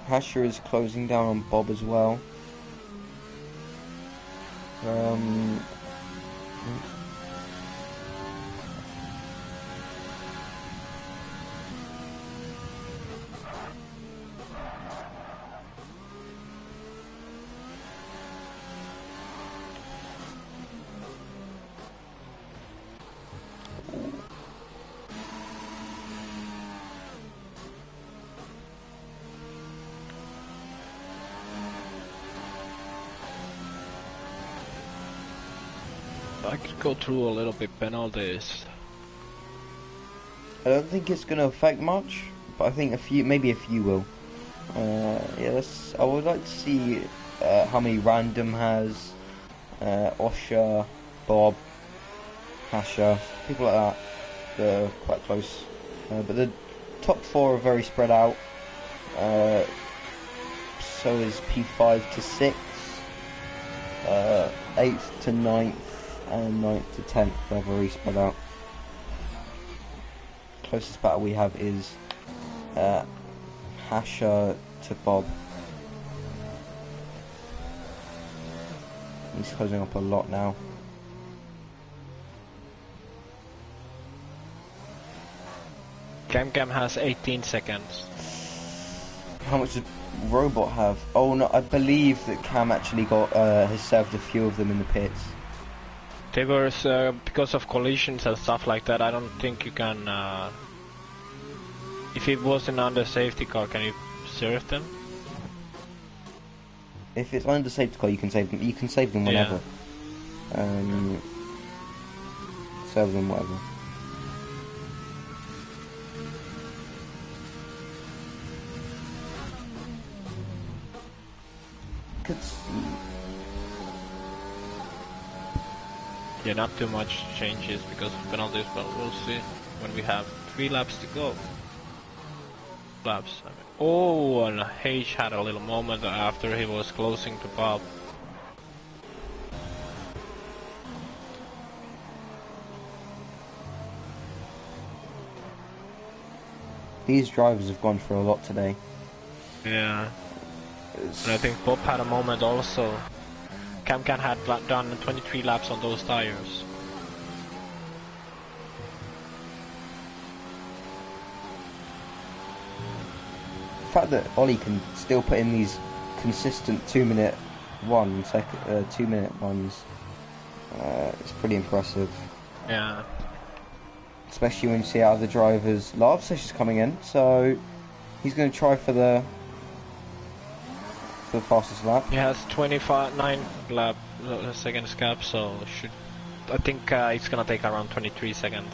Hasher is closing down on Bob as well. I could go through a little bit penalties. I don't think it's going to affect much, but I think a few, maybe a few will. Yeah, I would like to see how many Random has, Osha, Bob, Hasher, people like that. They're quite close. But the top four are very spread out. So is P5 to 6, 8th to 9th, and 9th to 10th. They're very spread out. Closest battle we have is Hasher to Bob. He's closing up a lot now. Cam has 18 seconds. How much does Robot have? Oh no, I believe that Cam actually got has served a few of them in the pits. They were because of collisions and stuff like that. I don't think you can. If it wasn't under safety car, can you serve them? If it's under safety car, you can save them. You can save them whenever. Yeah. Serve them whatever. Could see. Yeah, not too much changes because of penalties, but we'll see when we have 3 laps to go. Laps. I mean. Oh, and H had a little moment after he was closing to Bob. These drivers have gone through a lot today. Yeah. And I think Bob had a moment also. Cam had done 23 laps on those tires. The fact that Ollie can still put in these consistent 2-minute ones, 2-minute ones, it's pretty impressive. Yeah. Especially when you see other drivers. Lavsesh's coming in, so he's going to try for the fastest lap. He has 9 seconds gap, so I think it's gonna take around 23 seconds.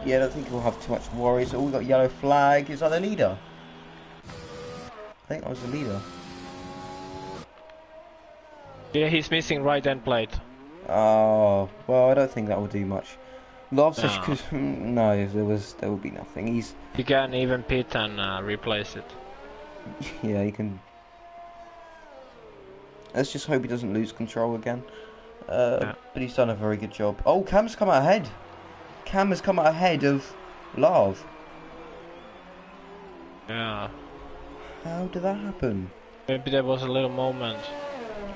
Yeah, I don't think he'll have too much worries. Oh, we got yellow flag. Is that the leader? I think that was the leader. Yeah, he's missing right end plate. Oh, well, I don't think that will do much. Lavsesh No. could... No, there will be nothing. He can even pit and replace it. Yeah, he can... Let's just hope he doesn't lose control again. Yeah. But he's done a very good job. Oh, Cam's come out ahead. Cam has come out ahead of Lav. Yeah. How did that happen? Maybe there was a little moment.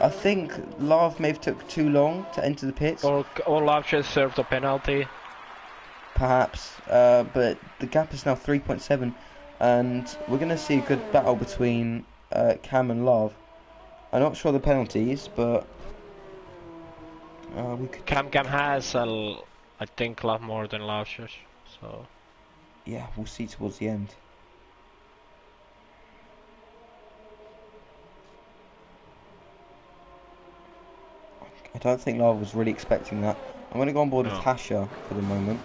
I think Lav may have took too long to enter the pits. Or Lav just served a penalty. Perhaps. But the gap is now 3.7. And we're going to see a good battle between Cam and Lav. I'm not sure the penalties, but we could... Cam has, I think, a lot more than Lav, so... yeah, we'll see towards the end. I don't think Lava was really expecting that. I'm going to go on board with Hasha for the moment.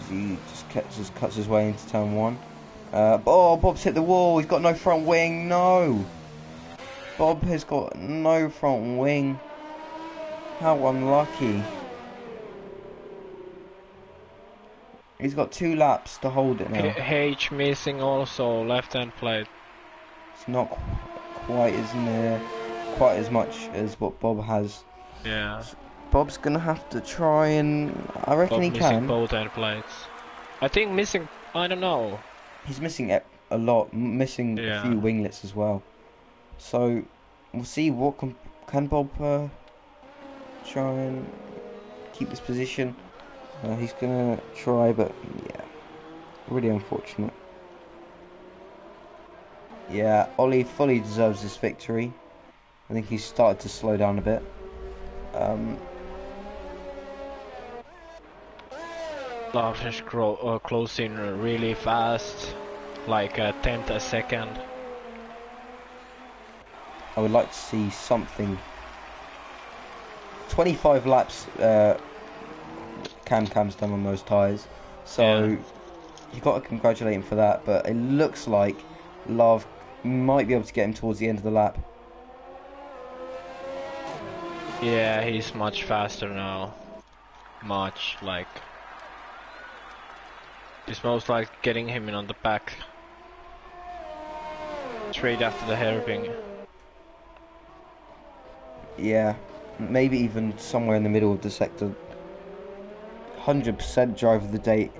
He just cuts his way into turn 1. Oh, Bob's hit the wall. He's got no front wing. No. Bob has got no front wing. How unlucky. He's got 2 laps to hold it now. H missing also left-hand plate. It's not quite as near, quite as much as what Bob has. Yeah. Bob's gonna have to try and I reckon Bob he missing can. both end plates. I think missing. I don't know. He's missing a lot, missing a few winglets as well. So we'll see what can Bob try and keep this position. He's gonna try, but yeah, really unfortunate. Yeah, Ollie fully deserves this victory. I think he's started to slow down a bit. Love is closing really fast, like a tenth a second. I would like to see something. 25 laps Cam's done on those tyres, so you've got to congratulate him for that, but it looks like Love might be able to get him towards the end of the lap. Yeah, he's much faster now. Much, like... It's most like getting him in on the back. Straight after the hairpin. Yeah, maybe even somewhere in the middle of the sector. 100% driver of the day.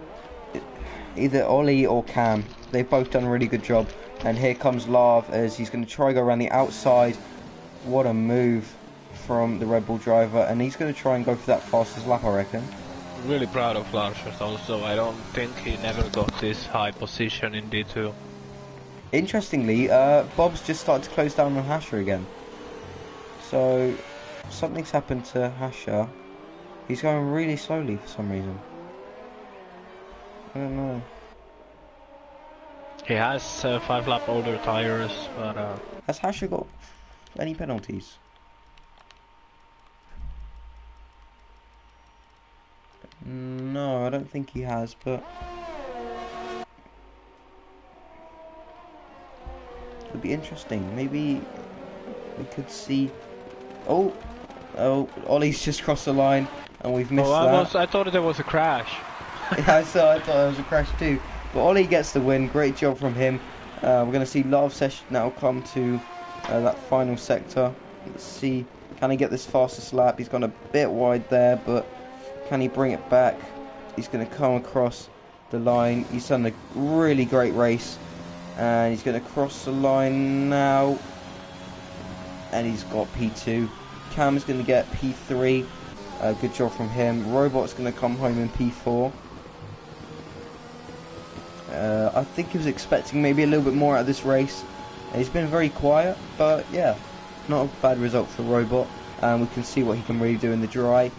Either Ollie or Cam. They've both done a really good job. And here comes Lav as he's going to try to go around the outside. What a move from the Red Bull driver. And he's going to try and go for that fastest lap, I reckon. Really proud of Larshers also. I don't think he never got this high position in D2. Interestingly, Bob's just started to close down on Hasher again. So, something's happened to Hasher. He's going really slowly for some reason. I don't know. He has 5 lap older tires, but... Has Hasher got any penalties? No, I don't think he has, but... it would be interesting. Maybe we could see... Oh, Ollie's just crossed the line, and we've missed that. I thought there was a crash. Yeah, I thought it was a crash too. But Ollie gets the win. Great job from him. We're going to see Love Session now come to that final sector. Let's see, can he get this fastest lap? He's gone a bit wide there, but can he bring it back? He's going to come across the line. He's done a really great race, and he's going to cross the line now. And he's got P2. Cam's going to get P3. Good job from him. Robot's going to come home in P4. I think he was expecting maybe a little bit more out of this race. He's been very quiet, but yeah, not a bad result for Robot. We can see what he can really do in the dry.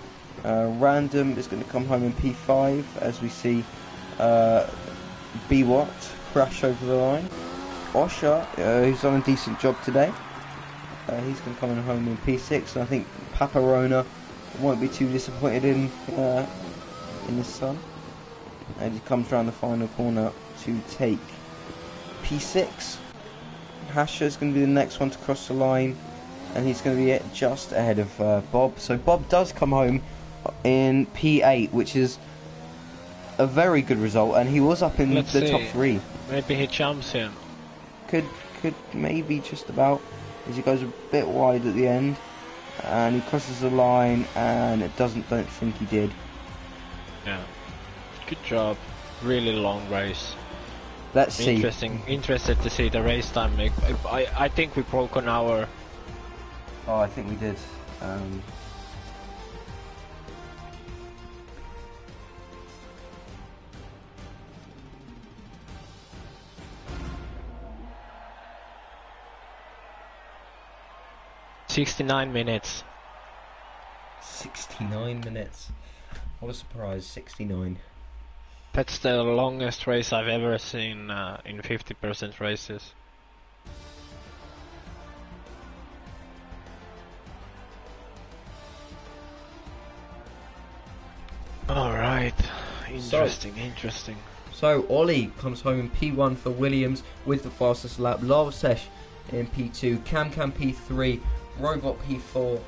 Random is going to come home in P5 as we see B-Watt crash over the line. Osha, who's done a decent job today. He's going to come home in P6, and I think Paparona won't be too disappointed in his son. And he comes around the final corner to take P6. Hasher's going to be the next one to cross the line, and he's going to be just ahead of Bob. So Bob does come home in P8, which is a very good result, and he was up in top 3. Maybe he jumps him. Could maybe just about, as he goes a bit wide at the end, and he crosses the line, and don't think he did. Yeah. Good job. Really long race. Let's see. Interested to see the race time. I think we broke an hour. Oh, I think we did. 69 minutes. 69 minutes. What a surprise, 69. That's the longest race I've ever seen in 50% races. Alright, interesting. So Ollie comes home in P1 for Williams with the fastest lap. Larsesh in P2, Cam P3, Robot P4,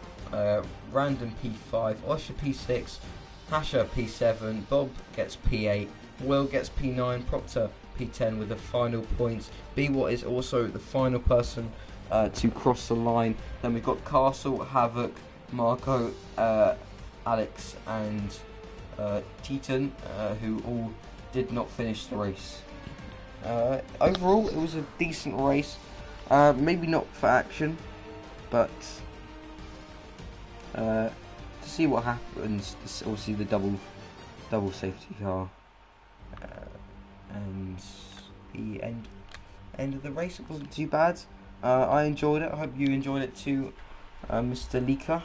Random P5, Osher P6, Hasher P7, Bob gets P8, Will gets P9, Proctor P10 with the final points. B-Watt is also the final person to cross the line. Then we've got Castle, Havoc, Marco, Alex and Teton, who all did not finish the race. Overall, it was a decent race. Maybe not for action, but to see what happens. Obviously, the double safety car, and the end of the race. It wasn't too bad. I enjoyed it. I hope you enjoyed it too, Mr. Leaker.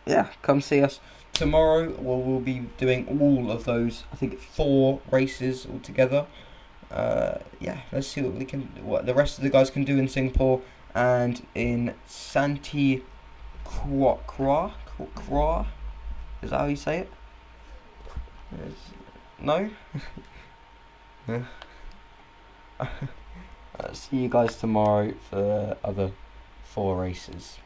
Yeah, come see us tomorrow. We'll be doing all of those. I think 4 races altogether. Yeah, let's see what the rest of the guys can do in Singapore and in Santi Croix. Is that how you say it? No. See you guys tomorrow for the other 4 races.